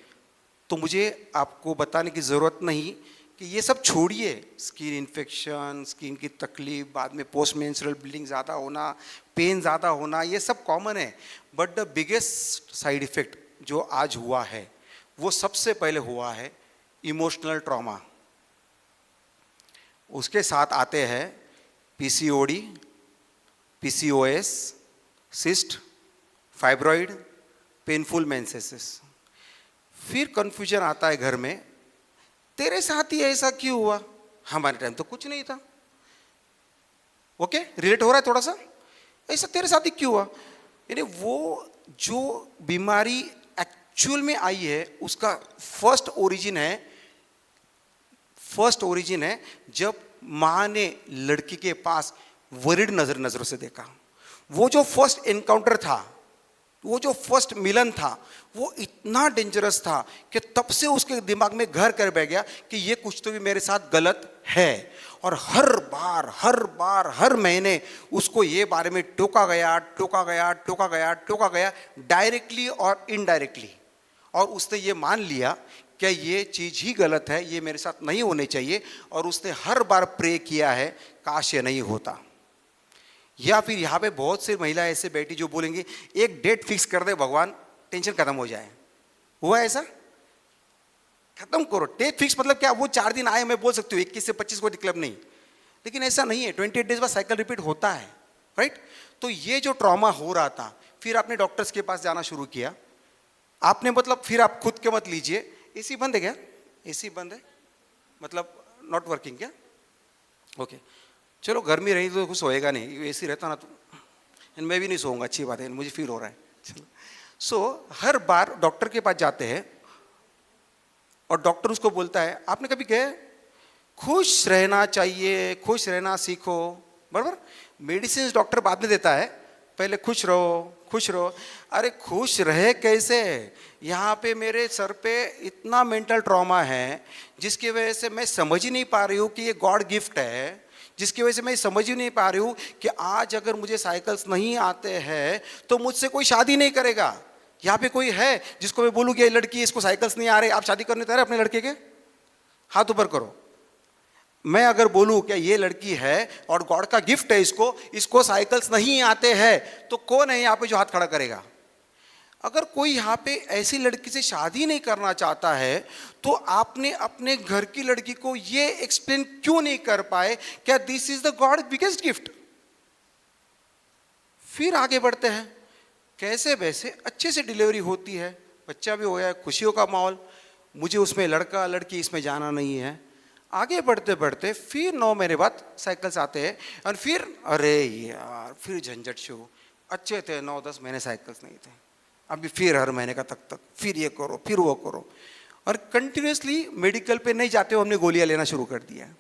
तो मुझे आपको बताने की ज़रूरत नहीं कि ये सब छोड़िए, स्किन इन्फेक्शन, स्किन की तकलीफ, बाद में पोस्ट मेंस्ट्रुअल ब्लीडिंग ज़्यादा होना, पेन ज़्यादा होना, ये सब कॉमन है। But the biggest side effect जो आज हुआ है वो सबसे पहले हुआ है इमोशनल ट्रॉमा। उसके साथ आते हैं PCOD, PCOS, cyst, fibroid, painful menses. फिर कंफ्यूजन आता है घर में, तेरे साथ ही ऐसा क्यों हुआ, हमारे टाइम तो कुछ नहीं था। ओके, रिलेट हो रहा है थोड़ा सा, ऐसा तेरे साथ ही क्यों हुआ। यानी वो जो बीमारी एक्चुअल में आई है उसका फर्स्ट ओरिजिन है जब माँ ने लड़की के पास वरिड नज़रों से देखा। वो जो फर्स्ट एनकाउंटर था, वो जो फर्स्ट मिलन था, वो इतना डेंजरस था कि तब से उसके दिमाग में घर कर बैठ गया कि ये कुछ तो भी मेरे साथ गलत है। और हर बार हर महीने उसको ये बारे में टोका गया डायरेक्टली और इनडायरेक्टली। और उसने ये मान लिया कि ये चीज़ ही गलत है, ये मेरे साथ नहीं होने चाहिए। और उसने हर बार प्रे किया है, काश ये नहीं होता। या फिर यहाँ पे बहुत से महिलाएं ऐसे बैठी जो बोलेंगी एक डेट फिक्स कर दे भगवान, टेंशन खत्म हो जाए। हुआ ऐसा? खत्म करो डेट फिक्स, मतलब क्या, वो 4 दिन आए, मैं बोल सकती हूँ 21 से 25 को क्लब नहीं, लेकिन ऐसा नहीं है। 28 डेज बाद साइकिल रिपीट होता है, राइट। तो ये जो ट्रॉमा हो रहा था, फिर आपने डॉक्टर्स के पास जाना शुरू किया। आपने मतलब फिर आप खुद के मत लीजिए, एसी बंद है क्या, एसी बंद है मतलब नॉट वर्किंग क्या, ओके चलो गर्मी रही तो कुछ होएगा नहीं, एसी रहता ना तो मैं भी नहीं सोऊंगा, अच्छी बात है, मुझे फील हो रहा है। चलो सो हर बार डॉक्टर के पास जाते हैं और डॉक्टर उसको बोलता है, आपने कभी कहे खुश रहना चाहिए, खुश रहना सीखो, बराबर। मेडिसिन डॉक्टर बाद में देता है, पहले खुश रहो। अरे खुश रहे कैसे, यहाँ पे मेरे सर पे इतना मेंटल ट्रॉमा है जिसकी वजह से मैं समझ ही नहीं पा रही हूँ कि ये गॉड गिफ्ट है, जिसकी वजह से मैं समझ ही नहीं पा रही हूँ कि आज अगर मुझे साइकिल्स नहीं आते हैं तो मुझसे कोई शादी नहीं करेगा। यहाँ पे कोई है जिसको मैं बोलूँ कि ये लड़की, इसको साइकिल्स नहीं आ रहे, आप शादी करने तैयार हैं अपने लड़के के? हाथ ऊपर करो। मैं अगर बोलूं कि ये लड़की है और गॉड का गिफ्ट है इसको, इसको साइकिल्स नहीं आते हैं, तो कौन है यहाँ पे जो हाथ खड़ा करेगा? अगर कोई यहाँ पे ऐसी लड़की से शादी नहीं करना चाहता है, तो आपने अपने घर की लड़की को ये एक्सप्लेन क्यों नहीं कर पाए क्या this is the God biggest gift? फिर आगे बढ़ते हैं, कैसे वैसे अच्छे से डिलीवरी होती है, बच्चा भी होया है, खुशियों का माहौल, मुझे उसमें लड़का लड़की इसमें जाना नहीं है। आगे बढ़ते बढ़ते फिर 9 महीने बाद साइकिल्स आते हैं और फिर अरे यार फिर झंझट शुरू। अच्छे थे 9-10 महीने साइकिल्स नहीं थे, अभी फिर हर महीने का तक फिर ये करो फिर वो करो, और कंटिन्यूसली मेडिकल पे नहीं जाते हो, हमने गोलियां लेना शुरू कर दिया।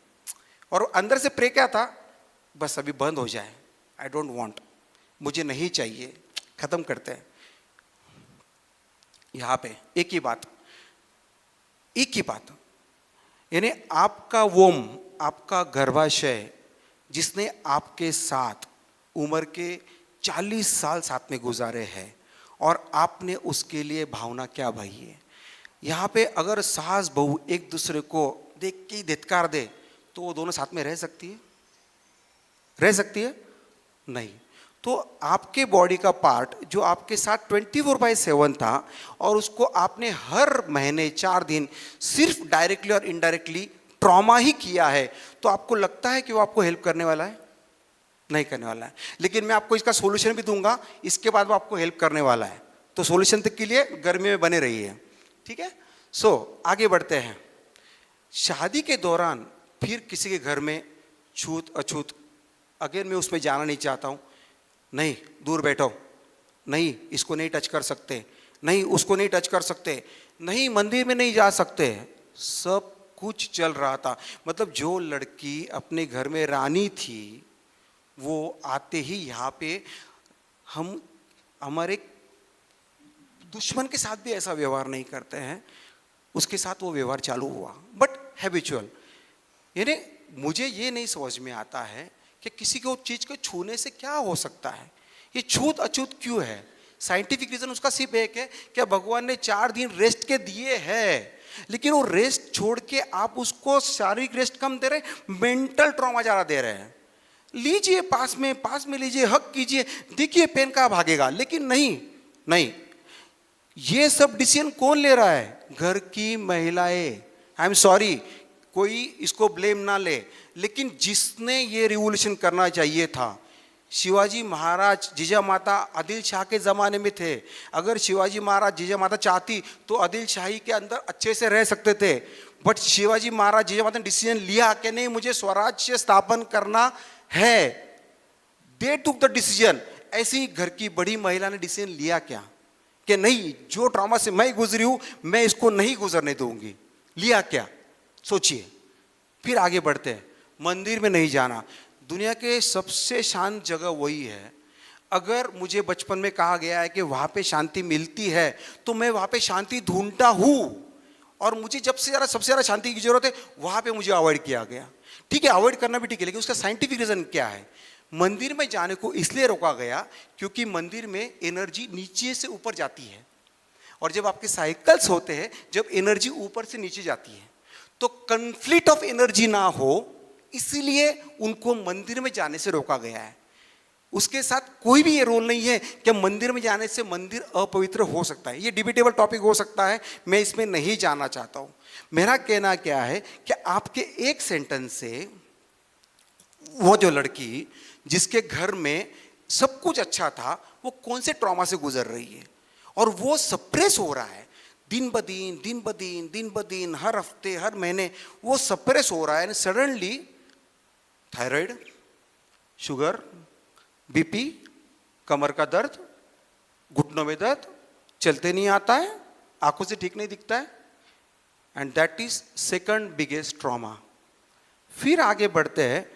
और अंदर से प्रे क्या था, बस अभी बंद हो जाए, आई डोंट वांट, मुझे नहीं चाहिए, खत्म करते हैं। यहाँ पे एक ही बात, यानी आपका वोम, आपका गर्भाशय जिसने आपके साथ उम्र के 40 साल साथ में गुजारे हैं, और आपने उसके लिए भावना क्या भाई है। यहाँ पे अगर सास बहू एक दूसरे को देख के धिक्कार दे तो वो दोनों साथ में रह सकती है? रह सकती है? नहीं। तो आपके बॉडी का पार्ट जो आपके साथ 24/7 था, और उसको आपने हर महीने 4 दिन सिर्फ डायरेक्टली और इनडायरेक्टली ट्रॉमा ही किया है, तो आपको लगता है कि वो आपको हेल्प करने वाला है? नहीं करने वाला है। लेकिन मैं आपको इसका सॉल्यूशन भी दूंगा, इसके बाद वो आपको हेल्प करने वाला है। तो सॉल्यूशन तक के लिए गर्मी में बने रहिए, ठीक है? सो आगे बढ़ते हैं। शादी के दौरान फिर किसी के घर में छूत अछूत, अगेन मैं उसमें जाना नहीं चाहता हूँ, नहीं दूर बैठो, नहीं इसको नहीं टच कर सकते, नहीं उसको नहीं टच कर सकते, नहीं मंदिर में नहीं जा सकते, सब कुछ चल रहा था। मतलब जो लड़की अपने घर में रानी थी, वो आते ही यहाँ पे हम हमारे दुश्मन के साथ भी ऐसा व्यवहार नहीं करते हैं, उसके साथ वो व्यवहार चालू हुआ, बट हैबिचुअल। यानी मुझे ये नहीं समझ में आता है कि किसी को चीज़ को छूने से क्या हो सकता है, ये छूत अछूत क्यों है। साइंटिफिक रीजन उसका सिर्फ एक है कि भगवान ने 4 दिन रेस्ट के दिए हैं, लेकिन वो रेस्ट छोड़ के आप उसको शारीरिक रेस्ट कम दे रहे हैं, मेंटल ट्रॉमा ज़्यादा दे रहे हैं। लीजिए पास में लीजिए, हक कीजिए, देखिए पेन कहाँ भागेगा, लेकिन नहीं, ये सब डिसीजन कौन ले रहा है? घर की महिलाएं। आई एम सॉरी, कोई इसको ब्लेम ना ले, लेकिन जिसने ये रिवॉल्यूशन करना चाहिए था, शिवाजी महाराज जीजा माता आदिल शाह के ज़माने में थे। अगर शिवाजी महाराज जीजा माता चाहती तो आदिल शाही के अंदर अच्छे से रह सकते थे, बट शिवाजी महाराज जीजा माता ने डिसीजन लिया कि नहीं मुझे स्वराज्य स्थापन करना है, दे टुक द डिसीजन। ऐसी घर की बड़ी महिला ने डिसीजन लिया क्या कि नहीं, जो ट्रॉमा से मैं गुजरी हूं मैं इसको नहीं गुजरने दूंगी। लिया क्या? सोचिए। फिर आगे बढ़ते हैं। मंदिर में नहीं जाना, दुनिया के सबसे शांत जगह वही है। अगर मुझे बचपन में कहा गया है कि वहाँ पे शांति मिलती है, तो मैं वहाँ पे शांति ढूंढता हूँ, और मुझे सबसे ज़्यादा शांति की जरूरत है, वहाँ पे मुझे अवॉइड किया गया। ठीक है, अवॉइड करना भी ठीक है, लेकिन उसका साइंटिफिक रीज़न क्या है? मंदिर में जाने को इसलिए रोका गया क्योंकि मंदिर में एनर्जी नीचे से ऊपर जाती है, और जब आपके साइकिल्स होते हैं, जब एनर्जी ऊपर से नीचे जाती है, तो कन्फ्लिक्ट ऑफ एनर्जी ना हो, इसीलिए उनको मंदिर में जाने से रोका गया है। उसके साथ कोई भी ये रोल नहीं है कि मंदिर में जाने से मंदिर अपवित्र हो सकता है। ये डिबेटेबल टॉपिक हो सकता है, मैं इसमें नहीं जाना चाहता हूँ। मेरा कहना क्या है कि आपके एक सेंटेंस से वो जो लड़की जिसके घर में सब कुछ अच्छा था, वो कौन से ट्रॉमा से गुजर रही है, और वो सप्रेस हो रहा है दिन ब दिन, हर हफ्ते हर महीने वो सप्रेस हो रहा है। सडनली थायराइड, शुगर, बीपी, कमर का दर्द, घुटनों में दर्द, चलते नहीं आता है, आंखों से ठीक नहीं दिखता है, and that is second biggest trauma. फिर आगे बढ़ते हैं,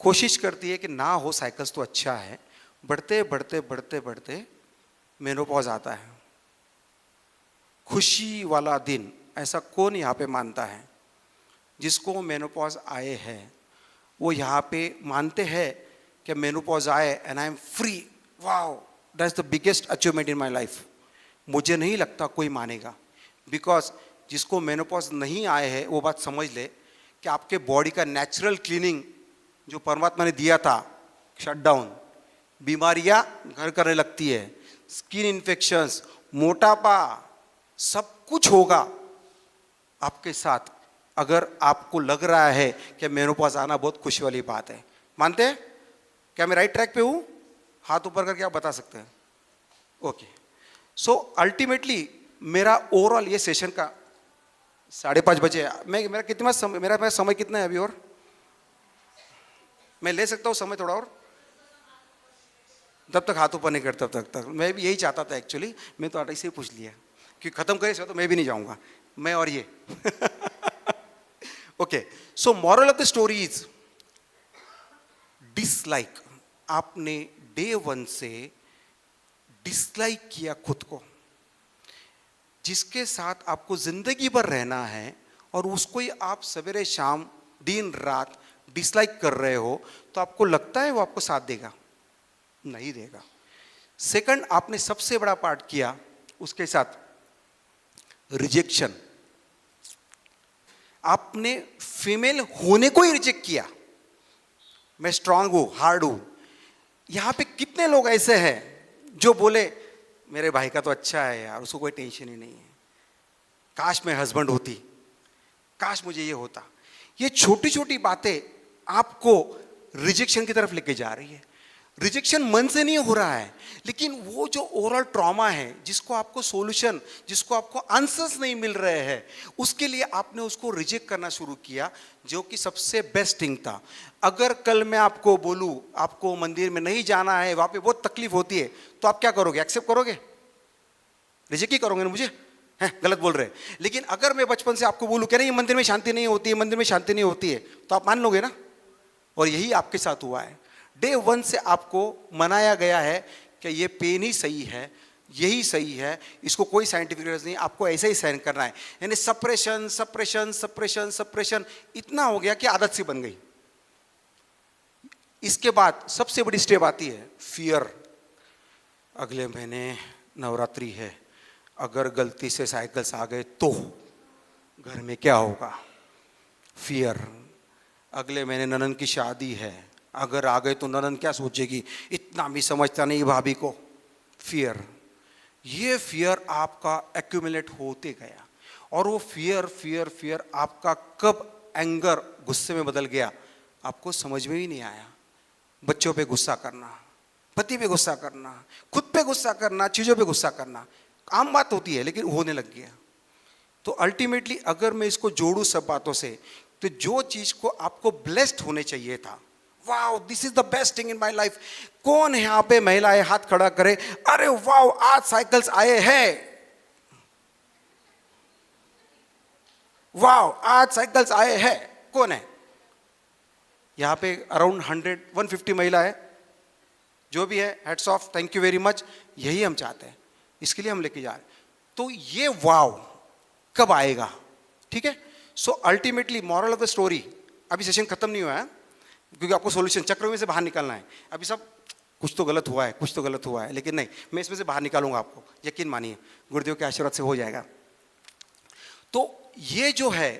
कोशिश करती है कि ना हो साइकिल्स तो अच्छा है, बढ़ते मेनोपॉज आता है। खुशी वाला दिन ऐसा कौन यहाँ पे मानता है? जिसको मेनोपॉज आए हैं वो यहाँ पे मानते हैं कि मेनोपॉज आए and I am free, wow that's the biggest achievement in my life. मुझे नहीं लगता कोई मानेगा, बिकॉज जिसको मेनोपॉज नहीं आए हैं वो बात समझ ले कि आपके बॉडी का नेचुरल क्लीनिंग जो परमात्मा ने दिया था, शटडाउन, बीमारियां घर करने लगती है, स्किन इन्फेक्शंस, मोटापा, सब कुछ होगा आपके साथ अगर आपको लग रहा है कि मेनोपॉज आना बहुत खुशी वाली बात है। मानते हैं? क्या मैं राइट ट्रैक पे हूं? हाथ ऊपर करके आप बता सकते हैं। ओके, सो अल्टीमेटली मेरा ओवरऑल ये सेशन का 5:30 बजे, मेरा कितना समय, मेरा समय कितना है अभी? और मैं ले सकता हूँ समय थोड़ा और? तब तक हाथ ऊपर नहीं करता तब तक मैं भी यही चाहता था एक्चुअली। मैं तो ऐसे ही पूछ लिया कि खत्म करे तो मैं भी नहीं जाऊंगा, मैं और ये। Okay, so moral of the story is dislike. आपने डे 1 से डिसलाइक किया खुद को, जिसके साथ आपको जिंदगी भर रहना है, और उसको ही आप सवेरे शाम दिन रात डिसलाइक कर रहे हो, तो आपको लगता है वो आपको साथ देगा? नहीं देगा। सेकंड, आपने सबसे बड़ा पार्ट किया उसके साथ रिजेक्शन। आपने फीमेल होने को ही रिजेक्ट किया। मैं स्ट्रांग हूं, हार्ड हूं। यहां पे कितने लोग ऐसे हैं जो बोले मेरे भाई का तो अच्छा है यार, उसको कोई टेंशन ही नहीं है, काश मैं हस्बैंड होती, काश मुझे ये होता। ये छोटी छोटी बातें आपको रिजेक्शन की तरफ लेके जा रही है। रिजेक्शन मन से नहीं हो रहा है, लेकिन वो जो ओवरऑल ट्रॉमा है, जिसको आपको सॉल्यूशन, जिसको आपको आंसर्स नहीं मिल रहे हैं, उसके लिए आपने उसको रिजेक्ट करना शुरू किया, जो कि सबसे बेस्ट थिंग था। अगर कल मैं आपको बोलूं आपको मंदिर में नहीं जाना है, वहां पे बहुत तकलीफ होती है, तो आप क्या करोगे? एक्सेप्ट करोगे? रिजेक्ट ही करोगे ना, मुझे हैं गलत बोल रहे हैं। लेकिन अगर मैं बचपन से आपको बोलूं कि नहीं मंदिर में शांति नहीं होती है, मंदिर में शांति नहीं होती है, तो आप मान लोगे ना? और यही आपके साथ हुआ है। डे 1 से आपको मनाया गया है कि ये पेन ही सही है, यही सही है, इसको कोई साइंटिफिक रीजन नहीं, आपको ऐसे ही सहन करना है। यानी सप्रेशन सप्रेशन सप्रेशन सप्रेशन इतना हो गया कि आदत सी बन गई। इसके बाद सबसे बड़ी स्टेप आती है फियर। अगले महीने नवरात्रि है, अगर गलती से साइकिल्स आ गए तो घर में क्या होगा? फियर। अगले महीने ननन की शादी है, अगर आ गए तो ननन क्या सोचेगी, इतना भी समझता नहीं भाभी को। फियर। ये फियर आपका एक्यूमुलेट होते गया, और वो फियर फियर फियर आपका कब एंगर, गुस्से में बदल गया, आपको समझ में ही नहीं आया। बच्चों पे गुस्सा करना, पति पे गुस्सा करना, खुद पे गुस्सा करना, चीज़ों पे गुस्सा करना आम बात होती है, लेकिन होने लग गया। तो अल्टीमेटली अगर मैं इसको जोड़ूं सब बातों से, तो जो चीज़ को आपको ब्लेस्ड होने चाहिए था, wow this is the best thing in my life. कौन है यहाँ पे महिलाएं? हाथ खड़ा करे, अरे वाओ आज साइकिल्स आए हैं, वाओ आज साइकिल्स आए हैं। कौन है यहाँ पे? अराउंड 150 महिला है, जो भी है heads of, thank you very much. यही हम चाहते हैं, इसके लिए हम लेके जा रहे हैं। तो ये वाओ कब आएगा? ठीक है, so ultimately moral of the story, अभी सेशन खत्म नहीं हुआ है, क्योंकि आपको सॉल्यूशन चक्रव्यूह से बाहर निकलना है। अभी सब कुछ तो गलत हुआ है, कुछ तो गलत हुआ है, लेकिन नहीं, मैं इसमें से बाहर निकालूंगा आपको, यकीन मानिए, गुरुदेव के आशीर्वाद से हो जाएगा। तो ये जो है,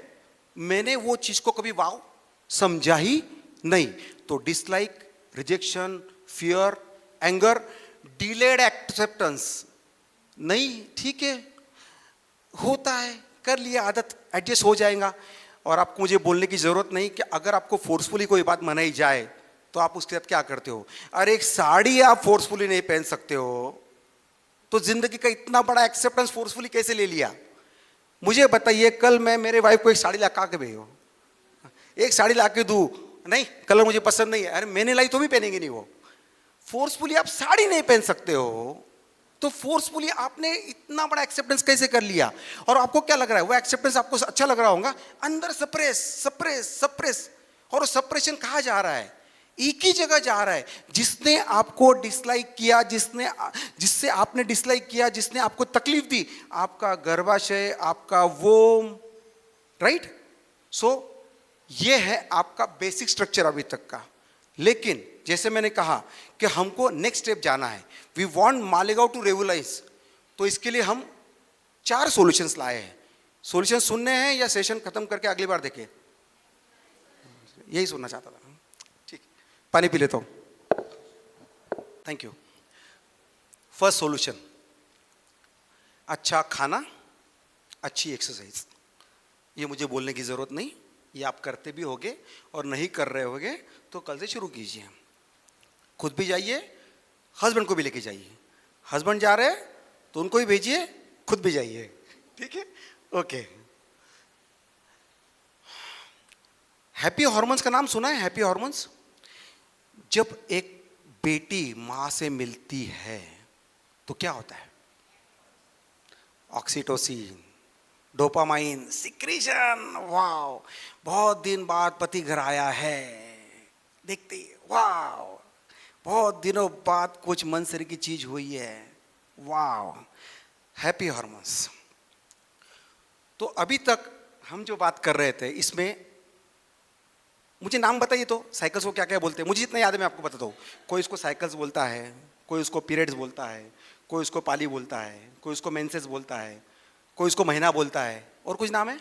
मैंने वो चीज को कभी वाव समझा ही नहीं। तो dislike, rejection, fear, anger, delayed acceptance, नहीं ठीक है, होता है, कर लिया, आदत, एडजस्ट हो जाएगा। और आपको मुझे बोलने की जरूरत नहीं कि अगर आपको फोर्सफुली कोई बात मनाई जाए तो आप उसके साथ क्या करते हो। अरे एक साड़ी आप फोर्सफुली नहीं पहन सकते हो, तो जिंदगी का इतना बड़ा एक्सेप्टेंस फोर्सफुली कैसे ले लिया? मुझे बताइए, कल मैं मेरे वाइफ को एक साड़ी ला के भेजो, एक साड़ी ला के दूँ, नहीं कलर मुझे पसंद नहीं है, अरे मैंने लाई तो भी पहनेंगे नहीं वो। फोर्सफुली आप साड़ी नहीं पहन सकते हो, तो फोर्सफुली आपने इतना बड़ा एक्सेप्टेंस कैसे कर लिया? और आपको क्या लग रहा है, वो एक्सेप्टेंस आपको अच्छा लग रहा होगा, अंदर सप्रेस सप्रेस सप्रेस। और सप्रेशन कहाँ जा रहा है? एक ही जगह जा रहा है, जिसने आपको डिसलाइक किया, जिससे आपने डिसलाइक किया, जिसने आपको तकलीफ दी, आपका गर्भाशय, आपका वोम, राइट। सो ये है आपका बेसिक स्ट्रक्चर अभी तक का। लेकिन जैसे मैंने कहा कि हमको नेक्स्ट स्टेप जाना है, वी वांट मालेगांव टू रेवुलाइज। तो इसके लिए हम 4 सॉल्यूशंस लाए हैं। सॉल्यूशन सुनने हैं या सेशन खत्म करके अगली बार देखें? यही सुनना चाहता था। ठीक, पानी पी लेता हूँ। Thank you. फर्स्ट सॉल्यूशन, अच्छा खाना, अच्छी एक्सरसाइज। ये मुझे बोलने की ज़रूरत नहीं, ये आप करते भी होगे और नहीं कर रहे होगे तो कल से शुरू कीजिए। खुद भी जाइए, हस्बैंड को भी लेके जाइए। हस्बैंड जा रहे हैं तो उनको भी भेजिए, खुद भी जाइए। ठीक है, ओके। हैप्पी हॉर्मोन्स का नाम सुना है? हैप्पी हॉर्मोन्स, जब एक बेटी मां से मिलती है तो क्या होता है? Oxytocin, dopamine secretion. वाओ, बहुत दिन बाद पति घर आया है, देखते ही वाओ, बहुत दिनों बाद कुछ मनसर की चीज हुई है, वाओ, हैप्पी हॉर्मोन्स। तो अभी तक हम जो बात कर रहे थे इसमें मुझे नाम बताइए तो, साइकिल्स को क्या क्या बोलते हैं? मुझे जितना याद है मैं आपको बताता हूँ। कोई इसको साइकिल्स बोलता है, कोई उसको पीरियड्स बोलता है, कोई उसको पाली बोलता है, कोई उसको मेंसेस बोलता है, कोई उसको महीना बोलता है, और कुछ नाम है?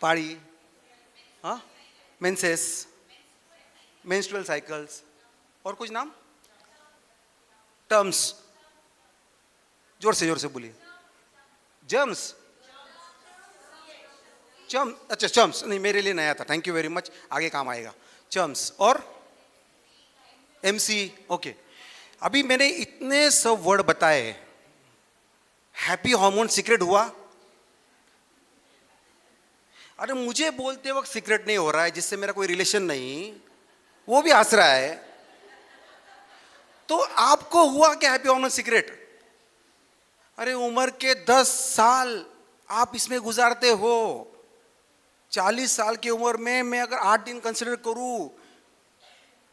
पाड़ी, हाँ, मेंसेस, मेंस्ट्रुअल साइकिल्स, और कुछ नाम? टर्म्स, जोर से बोलिए। जर्म्स, चम, अच्छा चम्स, नहीं मेरे लिए नया था, थैंक यू वेरी मच, आगे काम आएगा। चम्स और एमसी, ओके। अभी मैंने इतने सब वर्ड बताए, हैप्पी हार्मोन सीक्रेट हुआ? अरे मुझे बोलते वक्त सीक्रेट नहीं हो रहा है, जिससे मेरा कोई रिलेशन नहीं, वो भी हंस रहा है, तो आपको हुआ क्या हैप्पी हार्मोन सीक्रेट? अरे उम्र के 10 साल आप इसमें गुजारते हो, 40 साल की उम्र में मैं अगर 8 दिन कंसिडर करूं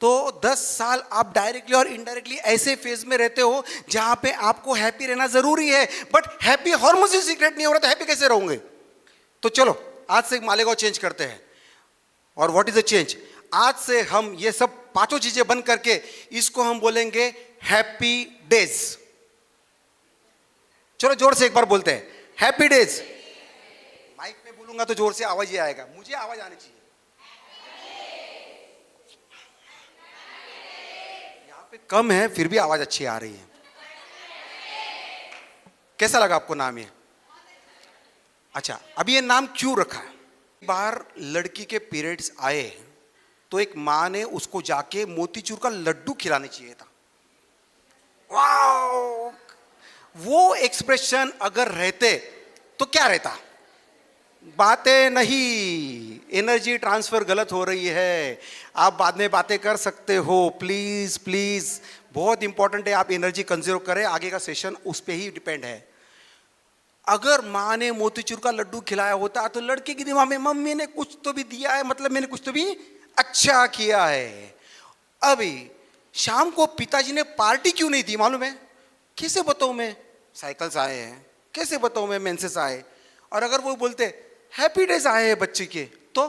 तो 10 साल आप डायरेक्टली और इनडायरेक्टली ऐसे फेज में रहते हो जहां पे आपको हैप्पी रहना जरूरी है, बट हैप्पी हार्मोन से सीक्रेट नहीं हो रहा तो हैप्पी कैसे रहोगे? तो चलो आज से मालेगांव चेंज करते हैं। और व्हाट इज द चेंज? आज से हम ये सब पांचों चीजें बंद करके इसको हम बोलेंगे हैप्पी डेज। चलो जोर से एक बार बोलते हैं, हैप्पी डेज। माइक में बोलूंगा तो जोर से आवाज ही आएगा, मुझे आवाज आनी चाहिए। यहाँ पे कम है फिर भी आवाज अच्छी आ रही है। कैसा लगा आपको नाम ये? अच्छा, अभी ये नाम क्यों रखा है? बार लड़की के पीरियड्स आए तो एक माँ ने उसको जाके मोतीचूर का लड्डू खिलाने चाहिए था। वाओ, वो एक्सप्रेशन अगर रहते तो क्या रहता? बातें नहीं, एनर्जी ट्रांसफर गलत हो रही है, आप बाद में बातें कर सकते हो, प्लीज प्लीज, बहुत इंपॉर्टेंट है, आप एनर्जी कंजर्व करें, आगे का सेशन उस पर ही डिपेंड है। अगर माँ ने मोतीचूर का लड्डू खिलाया होता तो लड़के की दिमाग में मम्मी ने कुछ तो भी दिया है, मतलब मैंने कुछ तो भी अच्छा किया है। अभी शाम को पिताजी ने पार्टी क्यों नहीं दी मालूम है? कैसे बताऊं मैं, साइकिल्स आए हैं, कैसे बताऊं मैं मेंसेस आए, और अगर वो बोलते हैप्पी डेज आए हैं बच्चे के, तो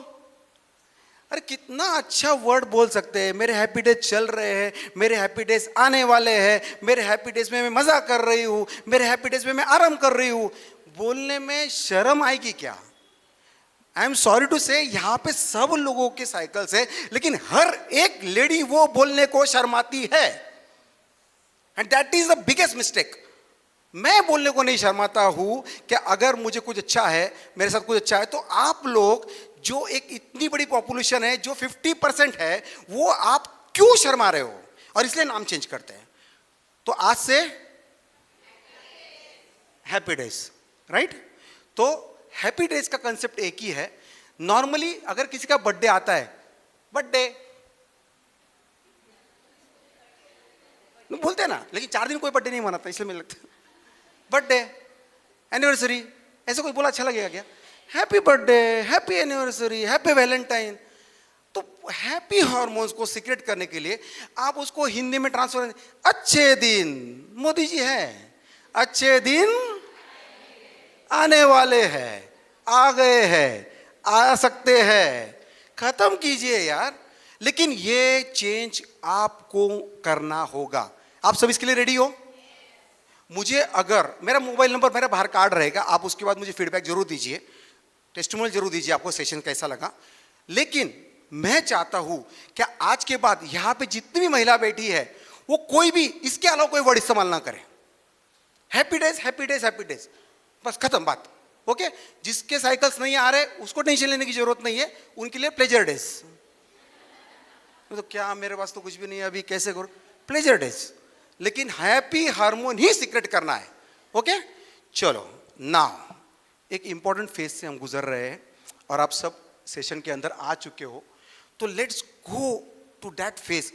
अरे कितना अच्छा वर्ड बोल सकते हैं, मेरे हैप्पी डेज चल रहे हैं, मेरे हैप्पी डेज आने वाले हैं, मेरे हैप्पी डेज में मैं मजा कर रही हूँ, मेरे हैप्पी डेज में मैं आराम कर रही हूँ। बोलने में शर्म आएगी क्या? आई एम सॉरी टू से, यहाँ पे सब लोगों के साइकिल्स है, लेकिन हर एक लेडी वो बोलने को शर्माती है, and that is the biggest mistake. मैं बोलने को नहीं शर्माता हूं कि अगर मुझे कुछ अच्छा है, मेरे साथ कुछ अच्छा है, तो आप लोग जो एक इतनी बड़ी पॉपुलेशन है जो 50% है, वो आप क्यों शर्मा रहे हो? और इसलिए नाम चेंज करते हैं। तो आज से हैप्पी डेज, राइट? तो हैप्पी डेज का कंसेप्ट एक ही है। नॉर्मली अगर किसी का बर्थडे आता है, बर्थडे बोलते हैं ना, लेकिन 4 दिन कोई बर्थडे नहीं मनाता, इसलिए मुझे लगता है बर्थडे, एनिवर्सरी, ऐसे कोई बोला अच्छा लगेगा क्या? Happy birthday, happy anniversary, happy Valentine. तो हैप्पी हार्मोन्स को सीक्रेट करने के लिए आप उसको हिंदी में ट्रांसफर, अच्छे दिन, मोदी जी हैं, अच्छे दिन आने वाले हैं, आ गए हैं, आ सकते हैं, खत्म कीजिए यार। लेकिन ये चेंज आपको करना होगा। आप सब इसके लिए रेडी हो? मुझे अगर मेरा मोबाइल नंबर, मेरा बाहर कार्ड रहेगा, आप उसके बाद मुझे फीडबैक जरूर दीजिए, टेस्टिमोनियल जरूर दीजिए, आपको सेशन कैसा लगा। लेकिन मैं चाहता हूं कि आज के बाद यहां पे जितनी भी महिला बैठी है वो कोई भी इसके अलावा कोई वर्ड इस्तेमाल ना करे। Happy days, happy days, happy days, बस खत्म बात। ओके, जिसके साइकिल्स नहीं आ रहे उसको टेंशन लेने की जरूरत नहीं है, उनके लिए प्लेजर डेज। तो क्या मेरे पास तो कुछ भी नहीं है अभी, कैसे करूं? प्लेजर डेज, लेकिन हैप्पी हार्मोन ही सीक्रेट करना है। ओके, चलो नाउ एक इंपॉर्टेंट फेज से हम गुजर रहे हैं और आप सब सेशन के अंदर आ चुके हो, तो let's go to that phase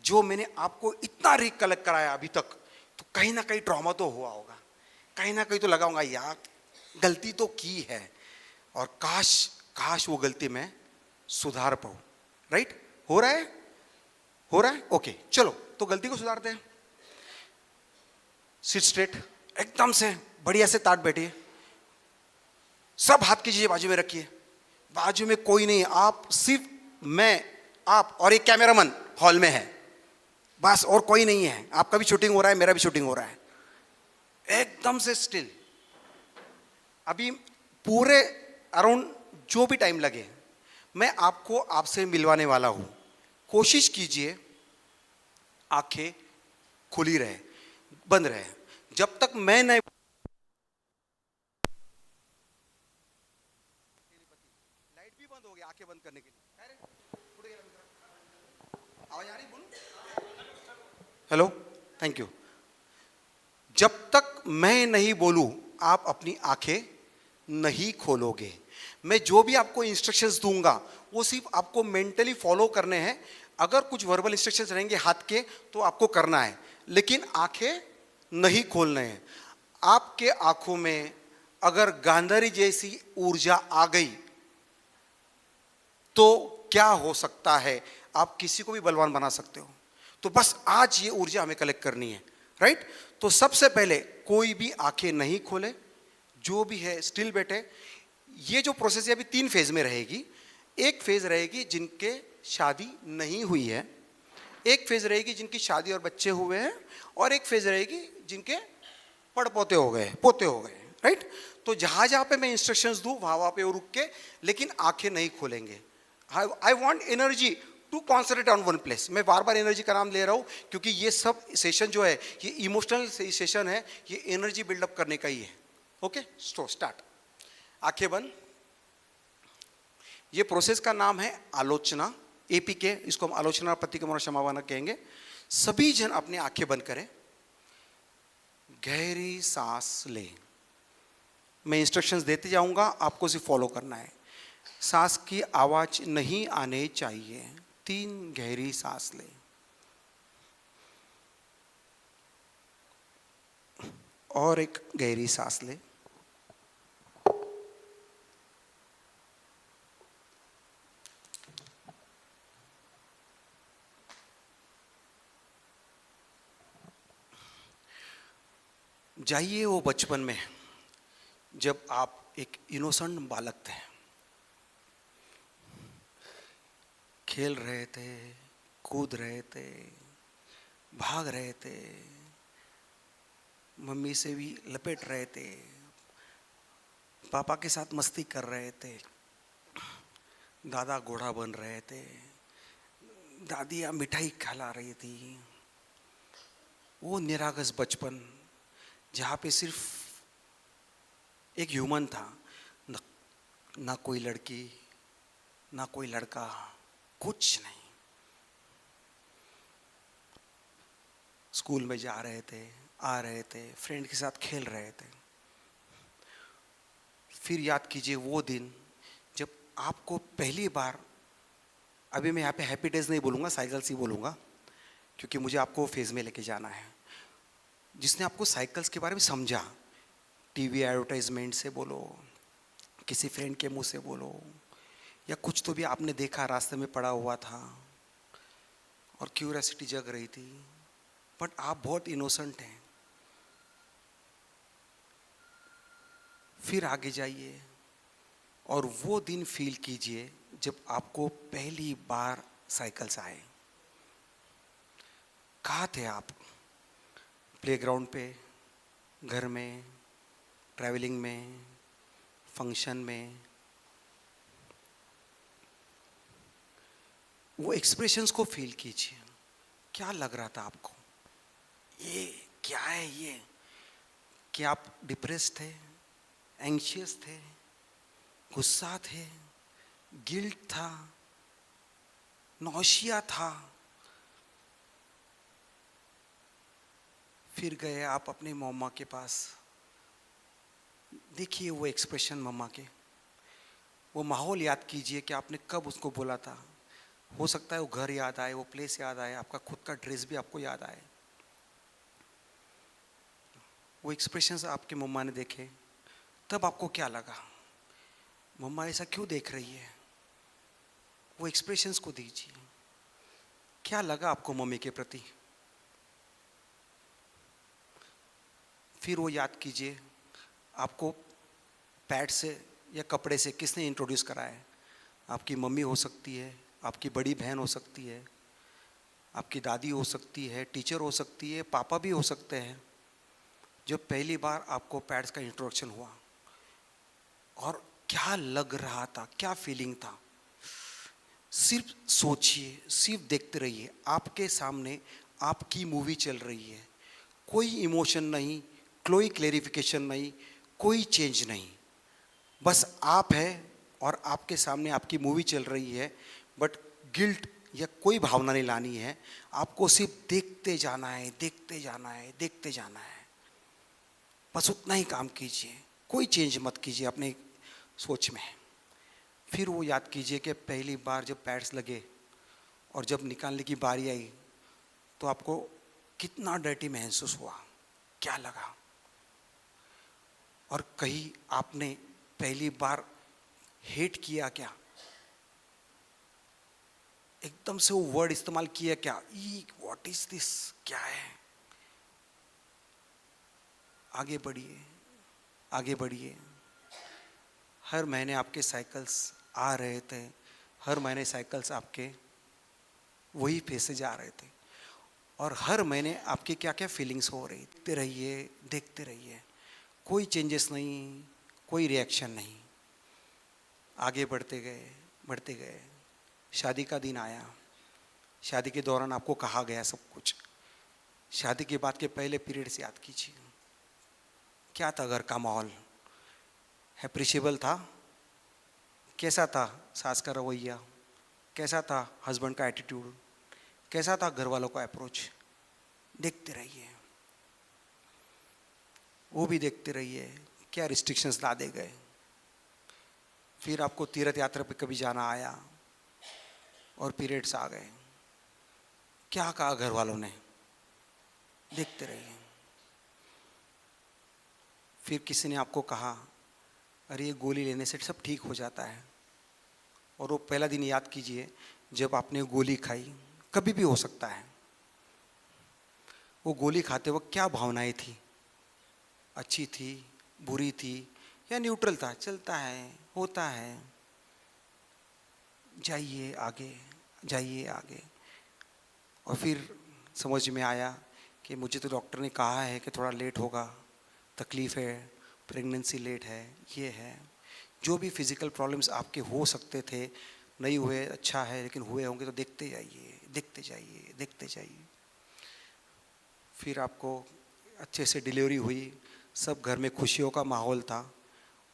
जो मैंने आपको इतना रिकलेक्ट कराया अभी तक। तो कहीं ना कहीं ट्रॉमा तो हुआ होगा, कहीं ना कहीं तो लगा होगा यार गलती तो की है और काश काश वो गलती मैं सुधार पाऊं। राइट? हो रहा है, हो रहा है। ओके, चलो तो गलती को सुधारते हैं। सिट स्ट्रेट, एकदम से बढ़िया से ताट बैठिए, सब हाथ की चीजें बाजू में रखिए, बाजू में कोई नहीं, आप सिर्फ मैं, आप और एक कैमरामैन हॉल में है, बस और कोई नहीं है। आपका भी शूटिंग हो रहा है, मेरा भी शूटिंग हो रहा है। एकदम से स्टिल। अभी पूरे अराउंड जो भी टाइम लगे मैं आपको आपसे मिलवाने वाला हूं। कोशिश कीजिए आंखें खुली रहे, बंद रहे, जब तक मैं नहीं। लाइट भी बंद हो गया आंखें बंद करने के लिए। अरे आवाज आ रही? बोलो। Hello, thank you. जब तक मैं नहीं बोलूं आप अपनी आंखें नहीं खोलोगे। मैं जो भी आपको इंस्ट्रक्शंस दूंगा वो सिर्फ आपको मेंटली फॉलो करने हैं। अगर कुछ वर्बल इंस्ट्रक्शंस रहेंगे हाथ के तो आपको करना है, लेकिन आंखें नहीं खोलने हैं। आपके आंखों में अगर गांधारी जैसी ऊर्जा आ गई तो क्या हो सकता है, आप किसी को भी बलवान बना सकते हो। तो बस आज ये ऊर्जा हमें कलेक्ट करनी है। राइट? तो सबसे पहले कोई भी आंखें नहीं खोले, जो भी है स्टिल बैठे। ये जो प्रोसेस है अभी 3 फेज में रहेगी। एक फेज रहेगी जिनके शादी नहीं हुई है, एक फेज रहेगी जिनकी शादी और बच्चे हुए हैं, और एक फेज रहेगी जिनके पड़पोते हो गए, पोते हो गए। राइट? तो जहां जहां पे मैं इंस्ट्रक्शंस दूं वहां वहां पे वो रुक के, लेकिन आंखें नहीं खोलेंगे। I want energy to concentrate on one place. मैं बार बार एनर्जी का नाम ले रहा हूं क्योंकि ये सब सेशन जो है ये इमोशनल सेशन है, ये एनर्जी बिल्डअप करने का ही है। Okay, start. आंखें बंद। ये प्रोसेस का नाम है आलोचना, APK, इसको हम आलोचना प्रतिक्रमण क्षमावान कहेंगे। सभी जन अपनी आंखें बंद करें, गहरी सांस लें। मैं इंस्ट्रक्शंस देते जाऊंगा, आपको सिर्फ फॉलो करना है। सांस की आवाज नहीं आने चाहिए। 3 गहरी सांस लें और एक गहरी सांस लें। जाइए वो बचपन में जब आप एक इनोसेंट बालक थे, खेल रहे थे, कूद रहे थे, भाग रहे थे, मम्मी से भी लपेट रहे थे, पापा के साथ मस्ती कर रहे थे, दादा घोड़ा बन रहे थे, दादियाँ मिठाई खिला रही थी। वो निरागस बचपन जहाँ पे सिर्फ एक ह्यूमन था, ना कोई लड़की ना कोई लड़का, कुछ नहीं। स्कूल में जा रहे थे, आ रहे थे, फ्रेंड के साथ खेल रहे थे। फिर याद कीजिए वो दिन जब आपको पहली बार, अभी मैं यहाँ पे हैप्पी डेज नहीं बोलूँगा, साइकिल्स ही बोलूँगा क्योंकि मुझे आपको फेज में लेके जाना है। जिसने आपको साइकिल्स के बारे में समझा, टीवी एडवर्टाइजमेंट से बोलो, किसी फ्रेंड के मुंह से बोलो, या कुछ तो भी आपने देखा रास्ते में पड़ा हुआ था और क्यूरियोसिटी जग रही थी, बट आप बहुत इनोसेंट हैं। फिर आगे जाइए और वो दिन फील कीजिए जब आपको पहली बार साइकिल्स आए। कहाँ थे आप? प्लेग्राउंड पे, घर में, ट्रैवलिंग में, फंक्शन में। वो एक्सप्रेशंस को फील कीजिए। क्या लग रहा था आपको? ये क्या है ये? क्या आप डिप्रेस थे, एंग्शियस थे, गुस्सा थे, गिल्ट था, नौशिया था? फिर गए आप अपनी मम्मा के पास, देखिए वो एक्सप्रेशन मम्मा के, वो माहौल याद कीजिए कि आपने कब उसको बोला था। हो सकता है वो घर याद आए, वो प्लेस याद आए, आपका खुद का ड्रेस भी आपको याद आए। वो एक्सप्रेशंस आपके मम्मा ने देखे, तब आपको क्या लगा? मम्मा ऐसा क्यों देख रही है? वो एक्सप्रेशंस को दीजिए। क्या लगा आपको मम्मी के प्रति? फिर वो याद कीजिए, आपको पैड से या कपड़े से किसने इंट्रोड्यूस कराया है? आपकी मम्मी हो सकती है, आपकी बड़ी बहन हो सकती है, आपकी दादी हो सकती है, टीचर हो सकती है, पापा भी हो सकते हैं। जब पहली बार आपको पैड्स का इंट्रोडक्शन हुआ, और क्या लग रहा था, क्या फीलिंग था? सिर्फ सोचिए, सिर्फ देखते रहिए। आपके सामने आपकी मूवी चल रही है, कोई इमोशन नहीं, कोई क्लेरिफिकेशन नहीं, कोई चेंज नहीं, बस आप है और आपके सामने आपकी मूवी चल रही है। बट गिल्ट या कोई भावना नहीं लानी है, आपको सिर्फ देखते जाना है, देखते जाना है, देखते जाना है। बस उतना ही काम कीजिए, कोई चेंज मत कीजिए अपने सोच में। फिर वो याद कीजिए कि पहली बार जब पैड्स लगे और जब निकालने की बारी आई, तो आपको कितना डर्टी महसूस हुआ, क्या लगा? और कहीं आपने पहली बार हेट किया क्या? एकदम से वो वर्ड इस्तेमाल किया क्या? ई व्हाट इज दिस, क्या है? आगे बढ़िए, आगे बढ़िए। हर महीने आपके साइकिल्स आ रहे थे, हर महीने साइकिल्स आपके वही पैसे जा रहे थे, और हर महीने आपकी क्या क्या फीलिंग्स हो रही। देखते रहिए, देखते रहिए, कोई चेंजेस नहीं, कोई रिएक्शन नहीं। आगे बढ़ते गए, बढ़ते गए। शादी का दिन आया, शादी के दौरान आपको कहा गया सब कुछ। शादी के बाद के पहले पीरियड्स याद कीजिए, क्या था घर का माहौल? अप्रिशिएबल था? कैसा था सास का रवैया? कैसा था हस्बैंड का एटीट्यूड? कैसा था घर वालों का अप्रोच? देखते रहिए, वो भी देखते रहिए, क्या रिस्ट्रिक्शंस ला दे गए। फिर आपको तीर्थ यात्रा पे कभी जाना आया और पीरियड्स आ गए, क्या कहा घर वालों ने? देखते रहिए। फिर किसी ने आपको कहा, अरे ये गोली लेने से सब ठीक हो जाता है, और वो पहला दिन याद कीजिए जब आपने गोली खाई। कभी भी हो सकता है। वो गोली खाते वक्त क्या भावनाएं थी? अच्छी थी, बुरी थी, या न्यूट्रल था? चलता है, होता है, जाइए आगे, जाइए आगे। और फिर समझ में आया कि मुझे तो डॉक्टर ने कहा है कि थोड़ा लेट होगा, तकलीफ़ है, प्रेगनेंसी लेट है, ये है। जो भी फिज़िकल प्रॉब्लम्स आपके हो सकते थे, नहीं हुए अच्छा है, लेकिन हुए होंगे तो देखते जाइए, देखते जाइए, देखते जाइए। फिर आपको अच्छे से डिलीवरी हुई, सब घर में खुशियों का माहौल था,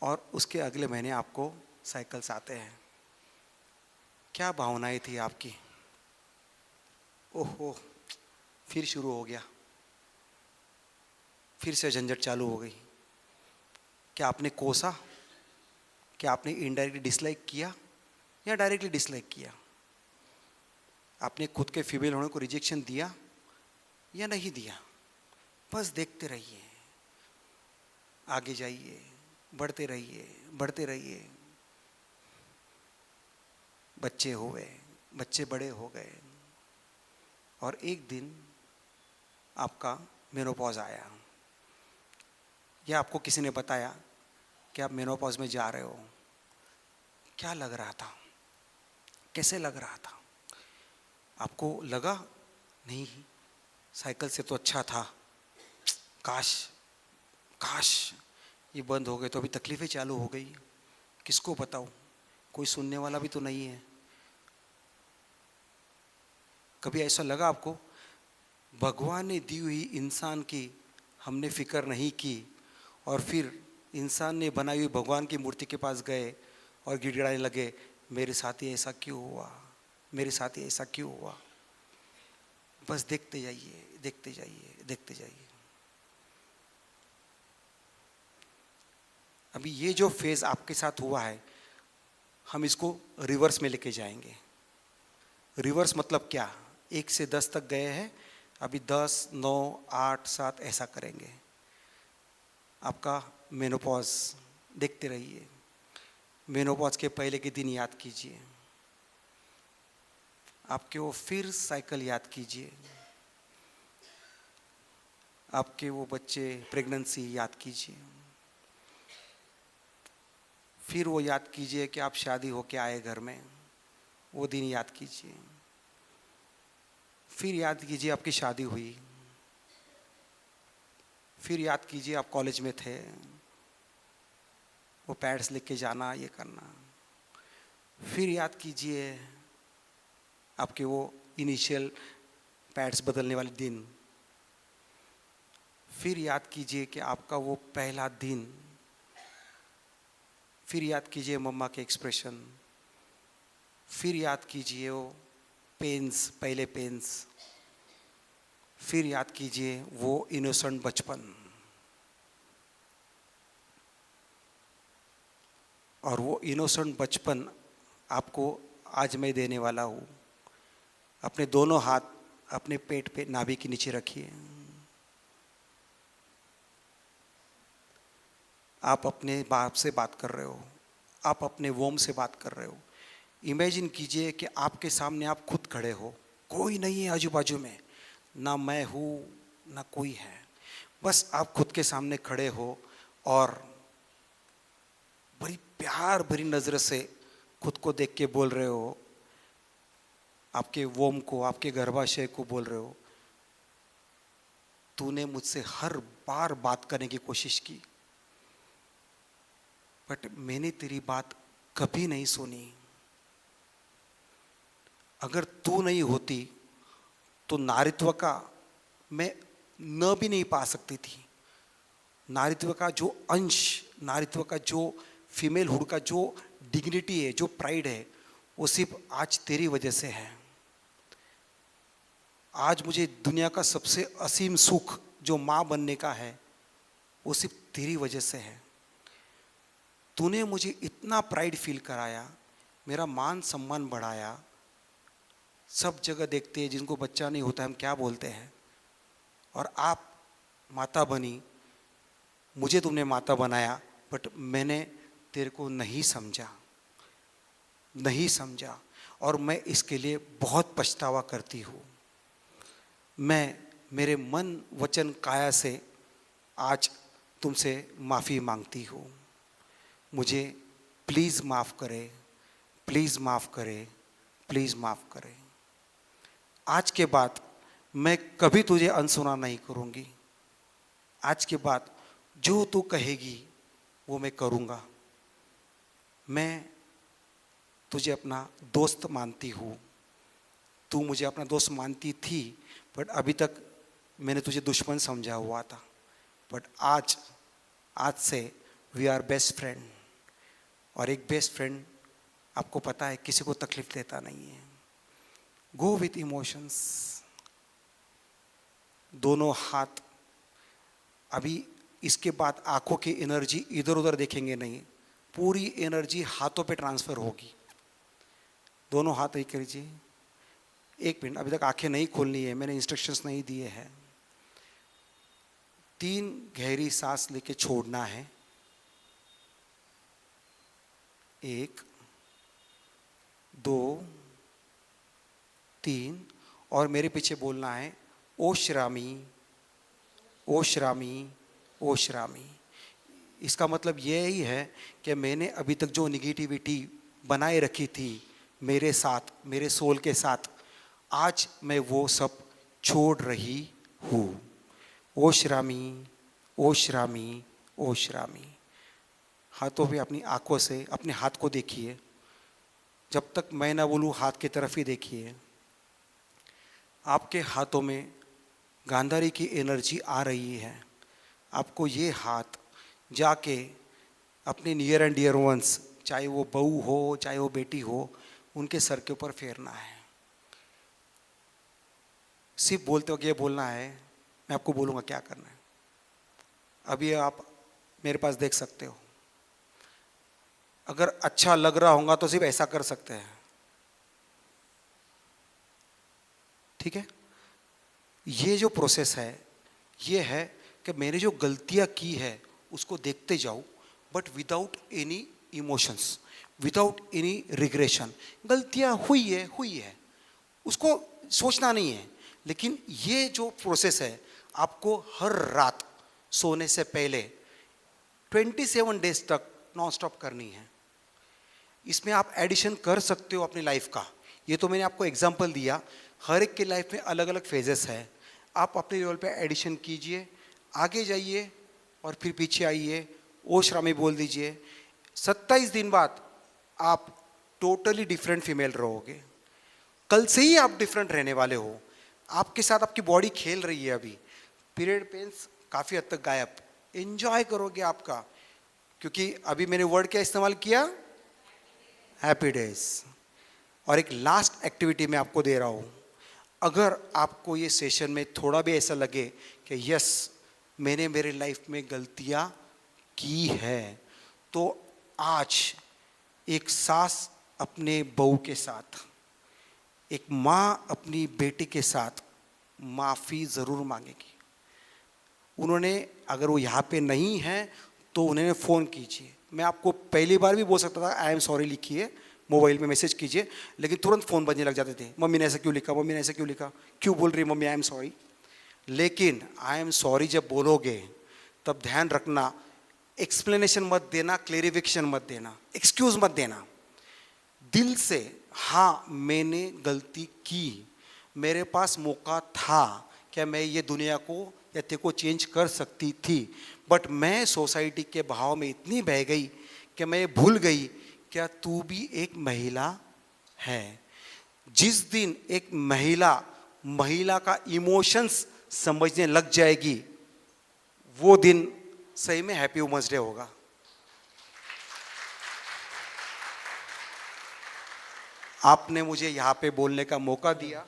और उसके अगले महीने आपको साइकिल्स आते हैं। क्या भावनाएं थी आपकी? ओहो, फिर शुरू हो गया, फिर से झंझट चालू हो गई। क्या आपने कोसा? क्या आपने इनडायरेक्टली डिसलाइक किया या डायरेक्टली डिसलाइक किया? आपने खुद के फीमेल होने को रिजेक्शन दिया या नहीं दिया? बस देखते रहिए, आगे जाइए, बढ़ते रहिए, बढ़ते रहिए। बच्चे हुए, बच्चे बड़े हो गए, और एक दिन आपका मेनोपॉज आया, या आपको किसी ने बताया कि आप मेनोपॉज में जा रहे हो। क्या लग रहा था? कैसे लग रहा था? आपको लगा नहीं, साइकिल से तो अच्छा था, काश काश ये बंद हो गए तो अभी तकलीफ़ें चालू हो गई। किसको बताऊँ? कोई सुनने वाला भी तो नहीं है। कभी ऐसा लगा आपको भगवान ने दी हुई इंसान की हमने फिक्र नहीं की और फिर इंसान ने बनाई हुई भगवान की मूर्ति के पास गए और गिड़गिड़ाने लगे, मेरे साथ ही ऐसा क्यों हुआ, मेरे साथ ही ऐसा क्यों हुआ। बस देखते जाइए, देखते जाइए, देखते जाइए। अभी ये जो फेज आपके साथ हुआ है, हम इसको रिवर्स में लेके जाएंगे। रिवर्स मतलब क्या, 1 से 10 तक गए हैं, अभी 10, 9, 8, 7 ऐसा करेंगे। आपका मेनोपॉज देखते रहिए। मेनोपॉज के पहले के दिन याद कीजिए, आपके वो फिर साइकिल याद कीजिए, आपके वो बच्चे प्रेगनेंसी याद कीजिए, फिर वो याद कीजिए कि आप शादी होके आए घर में, वो दिन याद कीजिए, फिर याद कीजिए आपकी शादी हुई, फिर याद कीजिए आप कॉलेज में थे, वो पैड्स लेके जाना, ये करना, फिर याद कीजिए आपके वो इनिशियल पैड्स बदलने वाले दिन, फिर याद कीजिए कि आपका वो पहला दिन, फिर याद कीजिए मम्मा के एक्सप्रेशन, फिर याद कीजिए वो पेन्स, पहले पेन्स, फिर याद कीजिए वो इनोसेंट बचपन, और वो इनोसेंट बचपन आपको आज मैं देने वाला हूँ। अपने दोनों हाथ अपने पेट पे नाभि के नीचे रखिए। आप अपने बाप से बात कर रहे हो, आप अपने वोम से बात कर रहे हो। इमेजिन कीजिए कि आपके सामने आप खुद खड़े हो, कोई नहीं है आजू बाजू में, ना मैं हूँ ना कोई है, बस आप खुद के सामने खड़े हो और बड़ी प्यार भरी नज़र से खुद को देख के बोल रहे हो, आपके वोम को, आपके गर्भाशय को बोल रहे हो, तूने मुझसे हर बार बात करने की कोशिश की, बट मैंने तेरी बात कभी नहीं सुनी। अगर तू नहीं होती तो नारीत्व का मैं न भी नहीं पा सकती थी। नारीत्व का जो अंश, नारीत्व का जो फीमेल हुड का जो डिग्निटी है, जो प्राइड है, वो सिर्फ आज तेरी वजह से है। आज मुझे दुनिया का सबसे असीम सुख जो माँ बनने का है, वो सिर्फ तेरी वजह से है। तूने मुझे इतना प्राइड फील कराया, मेरा मान सम्मान बढ़ाया। सब जगह देखते हैं जिनको बच्चा नहीं होता हम क्या बोलते हैं, और आप माता बनी, मुझे तुमने माता बनाया, बट मैंने तेरे को नहीं समझा, नहीं समझा, और मैं इसके लिए बहुत पछतावा करती हूँ। मैं मेरे मन वचन काया से आज तुमसे माफ़ी मांगती हूँ। मुझे प्लीज़ माफ़ करें, प्लीज़ माफ़ करें, प्लीज़ माफ़ करें। आज के बाद मैं कभी तुझे अनसुना नहीं करूँगी। आज के बाद जो तू कहेगी वो मैं करूँगा। मैं तुझे अपना दोस्त मानती हूँ, तू मुझे अपना दोस्त मानती थी, बट अभी तक मैंने तुझे दुश्मन समझा हुआ था, बट आज से वी आर बेस्ट फ्रेंड। और एक बेस्ट फ्रेंड आपको पता है किसी को तकलीफ देता नहीं है। Go with emotions. दोनों हाथ, अभी इसके बाद आंखों की एनर्जी इधर उधर देखेंगे नहीं, पूरी एनर्जी हाथों पे ट्रांसफ़र होगी। दोनों हाथ एक कीजिए। 1 मिनट, अभी तक आंखें नहीं खोलनी है, मैंने इंस्ट्रक्शंस नहीं दिए हैं। 3 गहरी सांस लेके छोड़ना है। 1, 2, 3, और मेरे पीछे बोलना है ओशरामी, ओशरामी, ओशरामी। इसका मतलब ये ही है कि मैंने अभी तक जो निगेटिविटी बनाए रखी थी मेरे साथ, मेरे सोल के साथ, आज मैं वो सब छोड़ रही हूँ। ओशरामी, ओशरामी, ओशरामी। हाथों पे अपनी आंखों से अपने हाथ को देखिए। जब तक मैं ना बोलूँ हाथ की तरफ ही देखिए। आपके हाथों में गांधारी की एनर्जी आ रही है, आपको ये हाथ जाके अपने नियर एंड डियर वंस, चाहे वो बहू हो चाहे वो बेटी हो, उनके सर के ऊपर फेरना है। सिर्फ बोलते वक्त ये बोलना है, मैं आपको बोलूँगा क्या करना है। अभी आप मेरे पास देख सकते हो, अगर अच्छा लग रहा होगा तो सिर्फ ऐसा कर सकते हैं, ठीक है। ये जो प्रोसेस है ये है कि मैंने जो गलतियां की है उसको देखते जाओ, but without any emotions, without any regression. गलतियां हुई है, उसको सोचना नहीं है। लेकिन ये जो प्रोसेस है आपको हर रात सोने से पहले 27 डेज तक नॉन स्टॉप करनी है। इसमें आप एडिशन कर सकते हो अपनी लाइफ का। ये तो मैंने आपको एग्जांपल दिया, हर एक के लाइफ में अलग अलग फेजेस है। आप अपने लेवल पे एडिशन कीजिए, आगे जाइए और फिर पीछे आइए, ओश रामी बोल दीजिए। 27 दिन बाद आप टोटली डिफरेंट फीमेल रहोगे। कल से ही आप डिफरेंट रहने वाले हो। आपके साथ आपकी बॉडी खेल रही है। अभी पीरियड पेन्स काफ़ी हद तक गायब, एंजॉय करोगे आपका, क्योंकि अभी मैंने वर्ड क्या इस्तेमाल किया, हैप्पी डेज। और एक लास्ट एक्टिविटी मैं आपको दे रहा हूँ, अगर आपको ये सेशन में थोड़ा भी ऐसा लगे कि यस मैंने मेरे लाइफ में गलतियाँ की है, तो आज एक सास अपने बहू के साथ, एक माँ अपनी बेटी के साथ माफ़ी ज़रूर मांगेगी। उन्होंने, अगर वो यहाँ पे नहीं है तो उन्हें फ़ोन कीजिए। मैं आपको पहली बार भी बोल सकता था आई एम सॉरी लिखिए, मोबाइल में मैसेज कीजिए, लेकिन तुरंत फ़ोन बजने लग जाते थे, मम्मी ने ऐसा क्यों लिखा, मम्मी ने ऐसा क्यों लिखा, क्यों बोल रही मम्मी आई एम सॉरी। लेकिन आई एम सॉरी जब बोलोगे तब ध्यान रखना, एक्सप्लेनेशन मत देना, क्लेरिफिकेशन मत देना, एक्सक्यूज़ मत देना। दिल से हाँ मैंने गलती की, मेरे पास मौका था, क्या मैं ये दुनिया को या तेरे को चेंज कर सकती थी, बट मैं सोसाइटी के बहाव में इतनी बह गई कि मैं भूल गई क्या तू भी एक महिला है। जिस दिन एक महिला का इमोशंस समझने लग जाएगी, वो दिन सही में हैप्पी वुमेन्स डे होगा। आपने मुझे यहाँ पे बोलने का मौका दिया,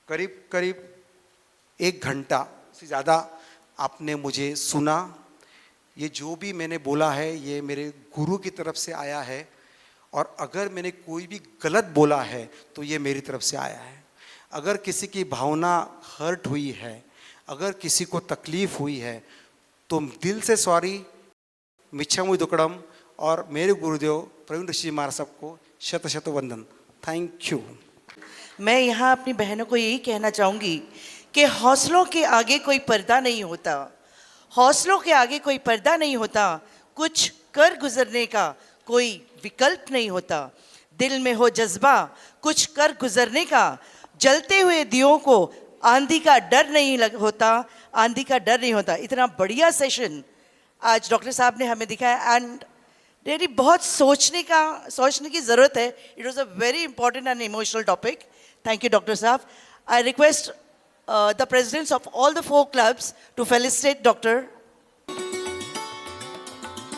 करीब करीब 1 घंटा से ज़्यादा आपने मुझे सुना। ये जो भी मैंने बोला है ये मेरे गुरु की तरफ से आया है, और अगर मैंने कोई भी गलत बोला है तो ये मेरी तरफ से आया है। अगर किसी की भावना हर्ट हुई है, अगर किसी को तकलीफ़ हुई है, तो दिल से सॉरी, मिच्छामि दुक्कडम, और मेरे गुरुदेव प्रवीण ऋषि महाराज साहब को शत शत वंदन। Thank you. मैं यहाँ अपनी बहनों को यही कहना चाहूँगी कि हौसलों के आगे कोई पर्दा नहीं होता, हौसलों के आगे कोई पर्दा नहीं होता, कुछ कर गुजरने का कोई विकल्प नहीं होता। दिल में हो जज्बा कुछ कर गुजरने का, जलते हुए दियों को आंधी का डर नहीं होता, आंधी का डर नहीं होता। इतना बढ़िया सेशन आज डॉक्टर साहब ने हमें दिखाया, एंड रियली बहुत सोचने की ज़रूरत है। It was a very important and emotional topic. Thank you doctor साहब। I request the presidents of all the 4 clubs to felicitate doctor,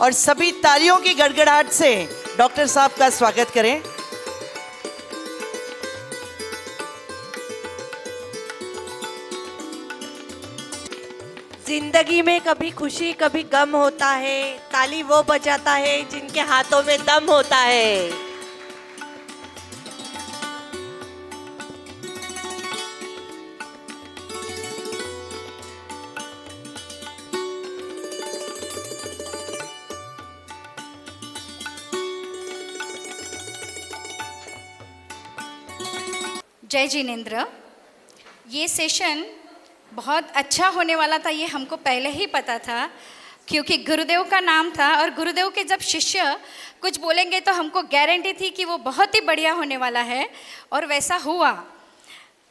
और सभी तालियों की गड़गड़ाहट से डॉक्टर साहब का स्वागत करें। जिंदगी में कभी खुशी कभी गम होता है, ताली वो बजाता है जिनके हाथों में दम होता है। जय जिनेंद्र। ये सेशन बहुत अच्छा होने वाला था, ये हमको पहले ही पता था, क्योंकि गुरुदेव का नाम था, और गुरुदेव के जब शिष्य कुछ बोलेंगे तो हमको गारंटी थी कि वो बहुत ही बढ़िया होने वाला है, और वैसा हुआ।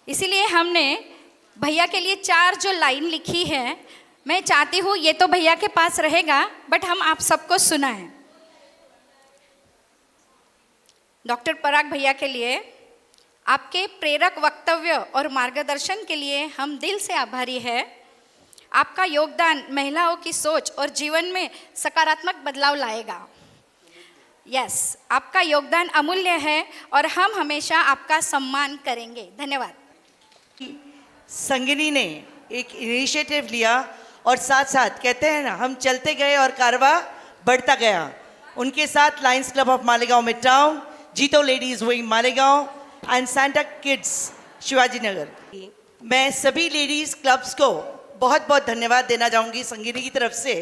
इसीलिए हमने भैया के लिए 4 जो लाइन लिखी है, मैं चाहती हूँ ये तो भैया के पास रहेगा, बट हम आप सबको सुनाएं। डॉक्टर पराग भैया के लिए, आपके प्रेरक वक्तव्य और मार्गदर्शन के लिए हम दिल से आभारी हैं। आपका योगदान महिलाओं की सोच और जीवन में सकारात्मक बदलाव लाएगा। यस, आपका योगदान अमूल्य है और हम हमेशा आपका सम्मान करेंगे। धन्यवाद। संगिनी ने एक इनिशिएटिव लिया और साथ साथ कहते हैं ना, हम चलते गए और कारवा बढ़ता गया। उनके साथ lions club of Malegaon mid town, JITO ladies wing Malegaon and santa kids Shivaji Nagar. मैं सभी लेडीज क्लब्स को बहुत बहुत धन्यवाद देना चाहूँगी संगिनी की तरफ से।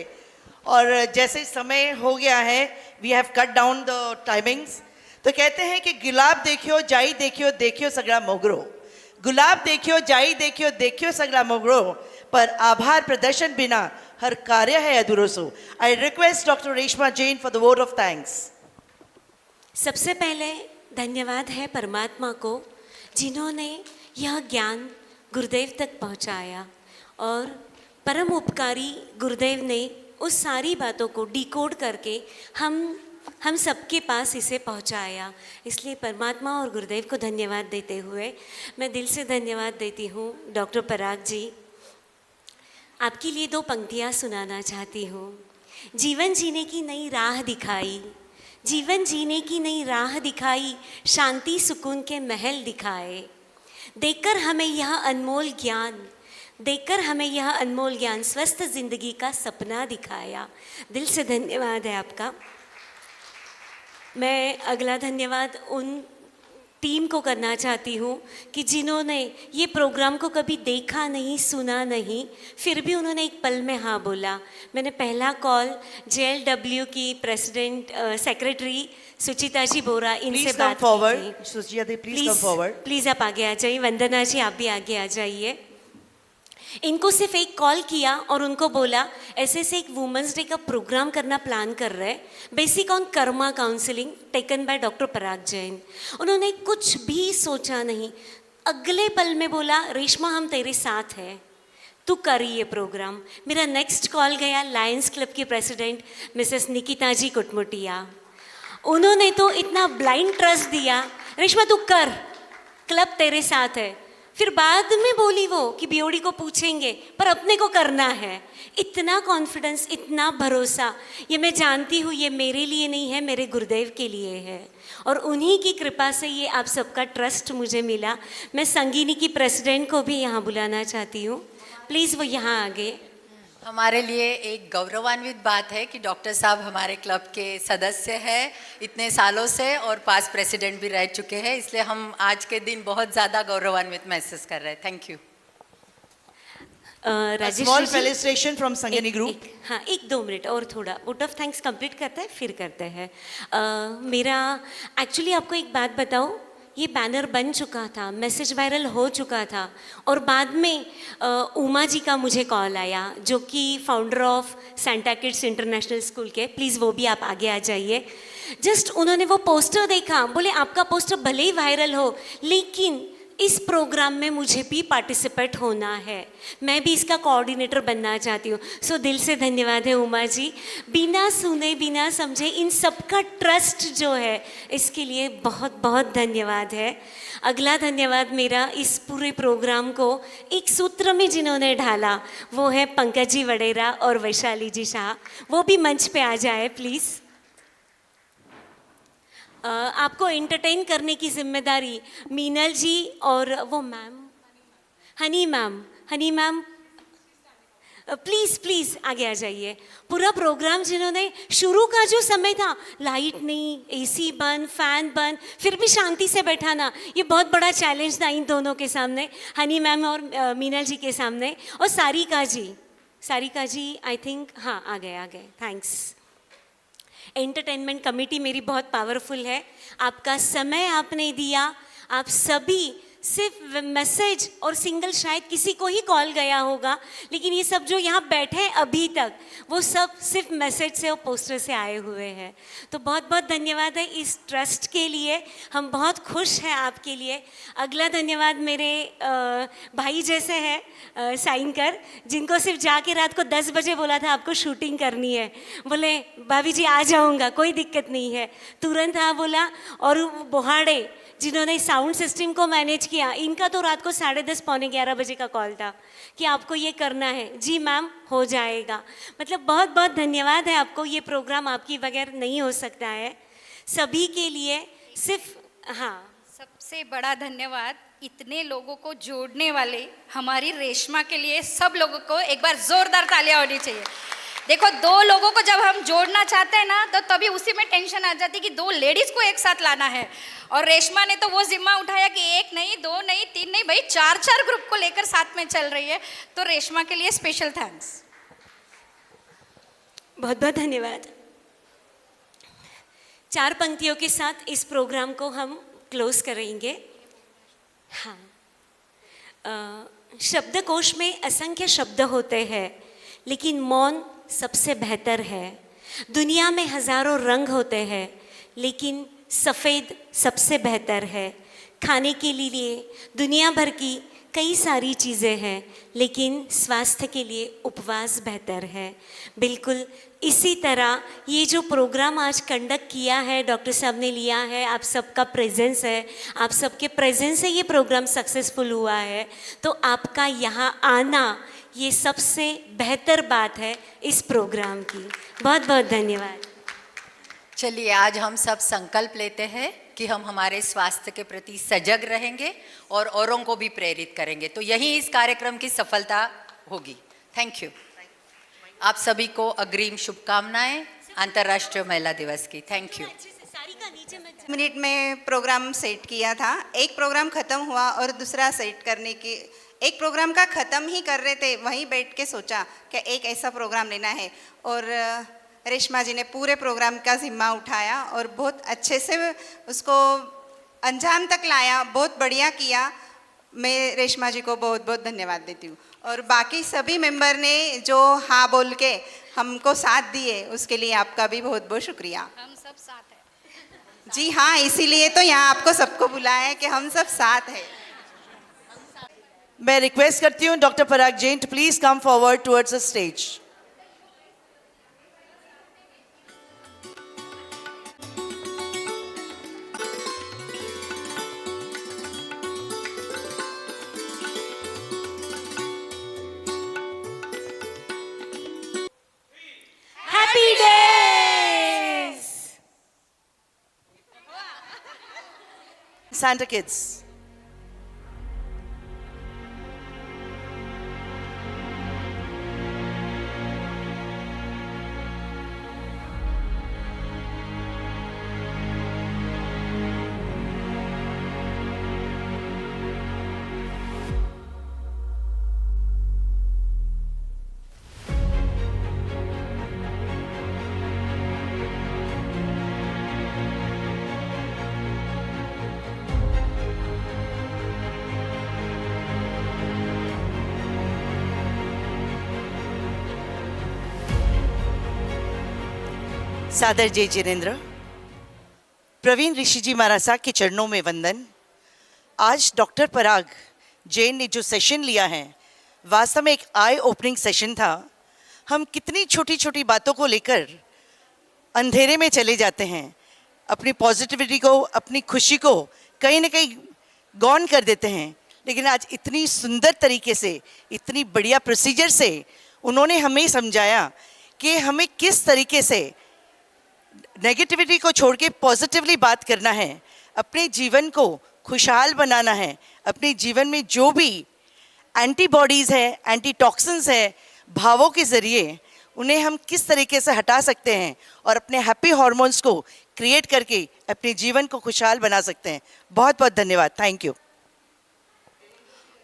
और जैसे समय हो गया है, we have cut down the timings, तो कहते हैं कि गुलाब देखियो जाई देखियो देखियो सगड़ा मोगरो, गुलाब देखियो जाई देखियो देखियो सगड़ा मोगरो, पर आभार प्रदर्शन बिना हर कार्य है अधूरो सो। I request doctor Reshma Jain for the vote of thanks. सबसे पहले धन्यवाद है परमात्मा को, जिन्होंने यह ज्ञान गुरुदेव तक पहुंचाया और परम उपकारी गुरुदेव ने उस सारी बातों को डिकोड करके हम सबके पास इसे पहुंचाया। इसलिए परमात्मा और गुरुदेव को धन्यवाद देते हुए मैं दिल से धन्यवाद देती हूँ डॉक्टर पराग जी। आपके लिए 2 पंक्तियाँ सुनाना चाहती हूँ। जीवन जीने की नई राह दिखाई, जीवन जीने की नई राह दिखाई, शांति सुकून के महल दिखाए, देकर हमें यह अनमोल ज्ञान, देकर हमें यह अनमोल ज्ञान, स्वस्थ जिंदगी का सपना दिखाया। दिल से धन्यवाद है आपका। मैं अगला धन्यवाद उन टीम को करना चाहती हूँ कि जिन्होंने ये प्रोग्राम को कभी देखा नहीं, सुना नहीं, फिर भी उन्होंने एक पल में हाँ बोला। मैंने पहला कॉल JLW की प्रेसिडेंट सेक्रेटरी सुचिता जी बोरा, इनसे बात की थी। सुचिता दी, प्लीज कम फॉरवर्ड। प्लीज़ आप आगे आ जाइए। वंदना जी आप भी आगे आ जाइए। इनको सिर्फ एक कॉल किया और उनको बोला ऐसे से एक वुमेंस डे का प्रोग्राम करना प्लान कर रहे हैं, basic on karma counselling taken by doctor Parag Jain. उन्होंने कुछ भी सोचा नहीं, अगले पल में बोला रेशमा हम तेरे साथ हैं, तू कर ये प्रोग्राम। मेरा नेक्स्ट कॉल गया लायंस क्लब की प्रेसिडेंट मिसेस निकिता जी कुटमुटिया। उन्होंने तो इतना ब्लाइंड ट्रस्ट दिया, रेशमा तू कर, क्लब तेरे साथ है। फिर बाद में बोली वो कि बीओडी को पूछेंगे, पर अपने को करना है। इतना कॉन्फिडेंस, इतना भरोसा, ये मैं जानती हूँ ये मेरे लिए नहीं है, मेरे गुरुदेव के लिए है। और उन्हीं की कृपा से ये आप सबका ट्रस्ट मुझे मिला। मैं संगिनी की प्रेसिडेंट को भी यहाँ बुलाना चाहती हूँ, प्लीज़ वो यहाँ आगे। हमारे लिए एक गौरवान्वित बात है कि डॉक्टर साहब हमारे क्लब के सदस्य हैं इतने सालों से और पास प्रेसिडेंट भी रह चुके हैं, इसलिए हम आज के दिन बहुत ज़्यादा गौरवान्वित महसूस कर रहे हैं। Thank you. Small felicitation from Sangini group. हाँ, 1-2 मिनट और थोड़ा वोट ऑफ थैंक्स कंप्लीट करते हैं, फिर करते हैं। मेरा एक्चुअली आपको एक बात बताऊँ, ये बैनर बन चुका था, मैसेज वायरल हो चुका था और बाद में उमा जी का मुझे कॉल आया, जो कि founder of Santa kids international school के। प्लीज़ वो भी आप आगे आ जाइए। जस्ट उन्होंने वो पोस्टर देखा, बोले आपका पोस्टर भले ही वायरल हो, लेकिन इस प्रोग्राम में मुझे भी पार्टिसिपेट होना है, मैं भी इसका कोऑर्डिनेटर बनना चाहती हूँ। सो दिल से धन्यवाद है उमा जी, बिना सुने बिना समझे इन सबका ट्रस्ट जो है, इसके लिए बहुत बहुत धन्यवाद है। अगला धन्यवाद मेरा इस पूरे प्रोग्राम को एक सूत्र में जिन्होंने ढाला, वो है पंकज जी वडेरा और वैशाली जी शाह। वो भी मंच पे आ जाए प्लीज़। आपको एंटरटेन करने की जिम्मेदारी मीनल जी और वो मैम हनी मैम प्लीज़ आगे आ जाइए। पूरा प्रोग्राम जिन्होंने, शुरू का जो समय था, लाइट नहीं, एसी बंद, फैन बंद, फिर भी शांति से बैठाना, ये बहुत बड़ा चैलेंज था इन दोनों के सामने, हनी मैम और मीनल जी के सामने। और सारिका जी आई थिंक, हाँ आ गए, थैंक्स। एंटरटेनमेंट कमेटी मेरी बहुत पावरफुल है, आपका समय आपने दिया, आप सभी सिर्फ मैसेज और सिंगल शायद किसी को ही कॉल गया होगा, लेकिन ये सब जो यहाँ बैठे हैं अभी तक, वो सब सिर्फ मैसेज से और पोस्टर से आए हुए हैं। तो बहुत बहुत धन्यवाद है इस ट्रस्ट के लिए, हम बहुत खुश हैं आपके लिए। अगला धन्यवाद मेरे भाई जैसे हैं साइन कर, जिनको सिर्फ जाके रात को 10 बजे बोला था आपको शूटिंग करनी है, बोले भाभी जी आ जाऊँगा, कोई दिक्कत नहीं है, तुरंत हाँ बोला। और बोहाड़े जिन्होंने साउंड सिस्टम को मैनेज किया, इनका तो रात को 10:30 पौने 11 बजे का कॉल था कि आपको ये करना है। जी मैम हो जाएगा। मतलब बहुत बहुत धन्यवाद है आपको, ये प्रोग्राम आपकी बगैर नहीं हो सकता है। सभी के लिए सिर्फ हाँ, सबसे बड़ा धन्यवाद इतने लोगों को जोड़ने वाले हमारी रेशमा के लिए। सब लोगों को एक बार जोरदार तालियां होनी चाहिए। देखो, 2 लोगों को जब हम जोड़ना चाहते हैं ना, तो तभी उसी में टेंशन आ जाती है कि 2 लेडीज को एक साथ लाना है। और रेशमा ने तो वो जिम्मा उठाया कि 1 नहीं, 2 नहीं, 3 नहीं, भाई 4 ग्रुप को लेकर साथ में चल रही है। तो रेशमा के लिए स्पेशल थैंक्स। बहुत बहुत धन्यवाद। 4 पंक्तियों के साथ इस प्रोग्राम को हम क्लोज करेंगे। हाँ, शब्दकोश में असंख्य शब्द होते हैं, लेकिन मौन सबसे बेहतर है। दुनिया में हज़ारों रंग होते हैं, लेकिन सफ़ेद सबसे बेहतर है। खाने के लिए दुनिया भर की कई सारी चीज़ें हैं, लेकिन स्वास्थ्य के लिए उपवास बेहतर है। बिल्कुल इसी तरह ये जो प्रोग्राम आज कंडक्ट किया है, डॉक्टर साहब ने लिया है, आप सबका प्रेजेंस है, आप सबके प्रेजेंस से ये प्रोग्राम सक्सेसफुल हुआ है। तो आपका यहाँ आना ये सबसे बेहतर बात है इस प्रोग्राम की। बहुत बहुत धन्यवाद। चलिए, आज हम सब संकल्प लेते हैं कि हम हमारे स्वास्थ्य के प्रति सजग रहेंगे और औरों को भी प्रेरित करेंगे। तो यही इस कार्यक्रम की सफलता होगी। Thank you. आप सभी को अग्रिम शुभकामनाएं अंतर्राष्ट्रीय महिला दिवस की। Thank you. मिनट में प्रोग्राम सेट किया था, एक प्रोग्राम ख़त्म हुआ और दूसरा सेट करने की, एक प्रोग्राम का ख़त्म ही कर रहे थे, वहीं बैठ के सोचा कि एक ऐसा प्रोग्राम लेना है। और रेशमा जी ने पूरे प्रोग्राम का जिम्मा उठाया और बहुत अच्छे से उसको अंजाम तक लाया, बहुत बढ़िया किया। मैं रेशमा जी को बहुत बहुत धन्यवाद देती हूँ। और बाकी सभी मेंबर ने जो हाँ बोल के हमको साथ दिए, उसके लिए आपका भी बहुत बहुत शुक्रिया। हम सब साथ हैं। जी हाँ, इसीलिए तो यहाँ आपको सबको बुलाया है कि हम सब साथ हैं। मैं रिक्वेस्ट करती हूँ doctor Parag Jain to please come forward towards the stage. Happy days Santa Kids. सादर जय जिनेन्द्र। प्रवीण ऋषि जी महाराज साहब के चरणों में वंदन। आज डॉक्टर पराग जैन ने जो सेशन लिया है, वास्तव में एक आई ओपनिंग सेशन था। हम कितनी छोटी छोटी बातों को लेकर अंधेरे में चले जाते हैं, अपनी पॉजिटिविटी को, अपनी खुशी को कहीं ना कहीं गौन कर देते हैं, लेकिन आज इतनी सुंदर तरीके से, इतनी बढ़िया प्रोसीजर से उन्होंने हमें समझाया कि हमें किस तरीके से नेगेटिविटी को छोड़ के पॉजिटिवली बात करना है, अपने जीवन को खुशहाल बनाना है, अपने जीवन में जो भी एंटीबॉडीज़ है, एंटी टॉक्सिन्स है, भावों के ज़रिए उन्हें हम किस तरीके से हटा सकते हैं और अपने हैप्पी हार्मोन्स को क्रिएट करके अपने जीवन को खुशहाल बना सकते हैं। बहुत बहुत धन्यवाद। Thank you.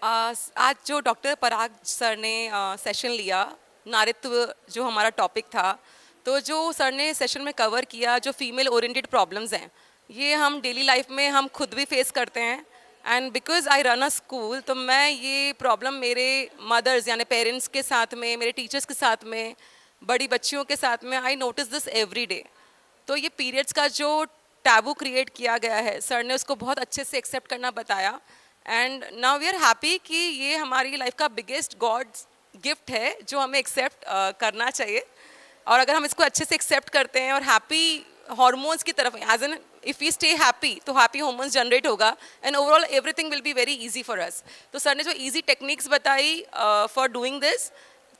आज जो डॉक्टर पराग सर ने सेशन लिया, नारित्व जो हमारा टॉपिक था, तो जो सर ने सेशन में कवर किया, जो फीमेल ओरिएंटेड प्रॉब्लम्स हैं, ये हम डेली लाइफ में हम खुद भी फेस करते हैं, and because I run a school, तो मैं ये प्रॉब्लम मेरे मदर्स यानी पेरेंट्स के साथ में, मेरे टीचर्स के साथ में, बड़ी बच्चियों के साथ में, I notice this every day. तो ये पीरियड्स का जो टैबू क्रिएट किया गया है, सर ने उसको बहुत अच्छे से एक्सेप्ट करना बताया। And now we are happy कि ये हमारी लाइफ का बिगेस्ट गॉड्स गिफ्ट है जो हमें एक्सेप्ट करना चाहिए। और अगर हम इसको अच्छे से एक्सेप्ट करते हैं और हैप्पी हॉर्मोन्स की तरफ, as an if we stay happy तो हैप्पी हॉर्मोन्स जनरेट होगा and overall everything will be very easy for us. तो सर ने जो इजी टेक्निक्स बताई for doing this,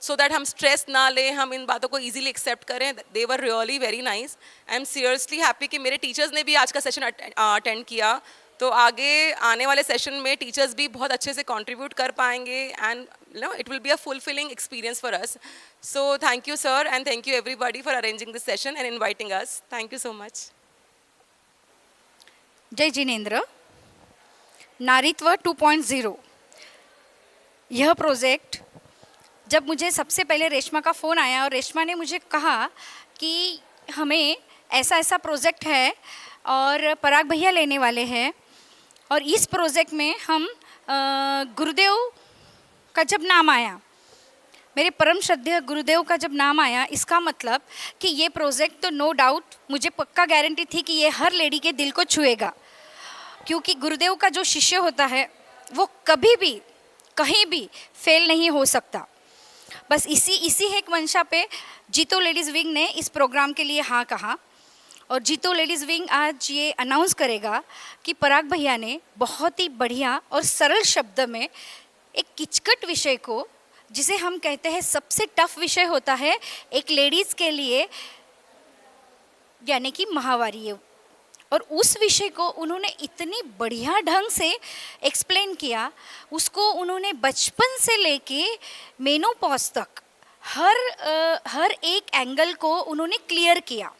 so that हम स्ट्रेस ना लें, हम इन बातों को इजीली एक्सेप्ट करें, they were really very nice. I am seriously happy कि मेरे टीचर्स ने भी आज का सेशन अटेंड किया, तो आगे आने वाले सेशन में टीचर्स भी बहुत अच्छे से कंट्रीब्यूट कर पाएंगे and it will be a fulfilling experience for us. So thank you sir and thank you everybody for arranging this session and inviting us. Thank you so much. जय जिनेंद्र। नारीत्व 2.0 यह project, जब मुझे सबसे पहले रेशमा का फ़ोन आया और रेशमा ने मुझे कहा कि हमें ऐसा ऐसा प्रोजेक्ट है और पराग भैया लेने वाले हैं, और इस प्रोजेक्ट में हम गुरुदेव का जब नाम आया, मेरे परम श्रद्धेय गुरुदेव का जब नाम आया, इसका मतलब कि ये प्रोजेक्ट तो नो डाउट मुझे पक्का गारंटी थी कि ये हर लेडी के दिल को छुएगा, क्योंकि गुरुदेव का जो शिष्य होता है वो कभी भी कहीं भी फेल नहीं हो सकता। बस इसी एक मंशा पे जीतो लेडीज़ विंग ने इस प्रोग्राम के लिए हाँ कहा, और जीतो लेडीज़ विंग आज ये अनाउंस करेगा कि पराग भैया ने बहुत ही बढ़िया और सरल शब्द में एक किचकट विषय को, जिसे हम कहते हैं सबसे टफ विषय होता है एक लेडीज़ के लिए, यानी कि माहवारी, और उस विषय को उन्होंने इतनी बढ़िया ढंग से एक्सप्लेन किया, उसको उन्होंने बचपन से लेके मेनोपॉज तक हर एक एंगल को उन्होंने क्लियर किया।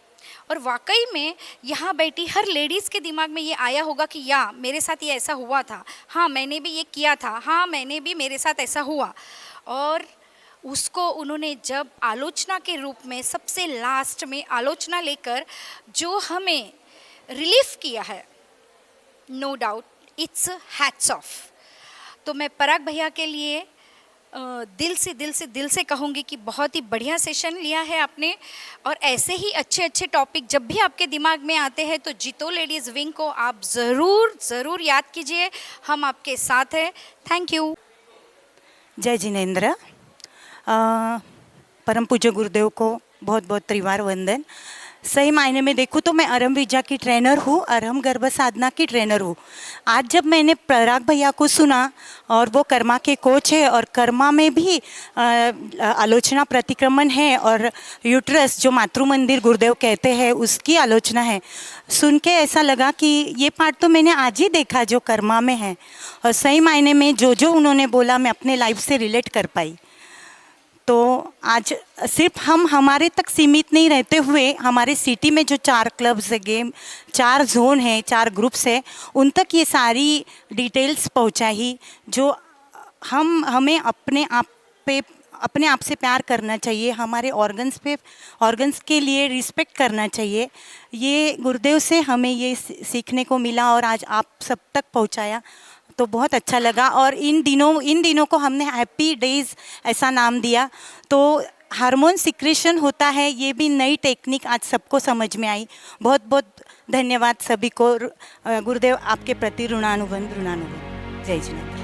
और वाकई में यहाँ बैठी हर लेडीज़ के दिमाग में ये आया होगा कि या मेरे साथ ये ऐसा हुआ था, हाँ मैंने भी ये किया था, हाँ मैंने भी, मेरे साथ ऐसा हुआ। और उसको उन्होंने जब आलोचना के रूप में सबसे लास्ट में आलोचना लेकर जो हमें रिलीफ किया है, no doubt it's hats off. तो मैं पराग भैया के लिए दिल से कहूँगी कि बहुत ही बढ़िया सेशन लिया है आपने, और ऐसे ही अच्छे अच्छे टॉपिक जब भी आपके दिमाग में आते हैं तो जीतो लेडीज़ विंग को आप ज़रूर याद कीजिए, हम आपके साथ हैं। Thank you. जय जिनेंद्र। परम पूज्य गुरुदेव को बहुत बहुत त्रिवार वंदन। सही मायने में देखूँ तो मैं अरहम विजा की ट्रेनर हूँ, अरहम गर्भ साधना की ट्रेनर हूँ। आज जब मैंने पराग भैया को सुना, और वो कर्मा के कोच है, और कर्मा में भी आलोचना प्रतिक्रमण है, और यूट्रस जो मातृ मंदिर गुरुदेव कहते हैं उसकी आलोचना है, सुन के ऐसा लगा कि ये पार्ट तो मैंने आज ही देखा जो कर्मा में है, और सही मायने में जो उन्होंने बोला मैं अपने लाइफ से रिलेट कर पाई। तो आज सिर्फ हम हमारे तक सीमित नहीं रहते हुए, हमारे सिटी में जो 4 क्लब्स है, गेम 4 जोन है, 4 ग्रुप्स है, उन तक ये सारी डिटेल्स पहुंचाई, जो हमें अपने आप से प्यार करना चाहिए, हमारे ऑर्गन्स के लिए रिस्पेक्ट करना चाहिए। ये गुरुदेव से हमें ये सीखने को मिला और आज आप सब तक पहुंचाया, तो बहुत अच्छा लगा। और इन दिनों को हमने हैप्पी डेज ऐसा नाम दिया। तो हार्मोन सिक्रेशन होता है, ये भी नई टेक्निक आज सबको समझ में आई। बहुत बहुत धन्यवाद सभी को। गुरुदेव आपके प्रति ऋणानुबंध। जय जिनेंद्र।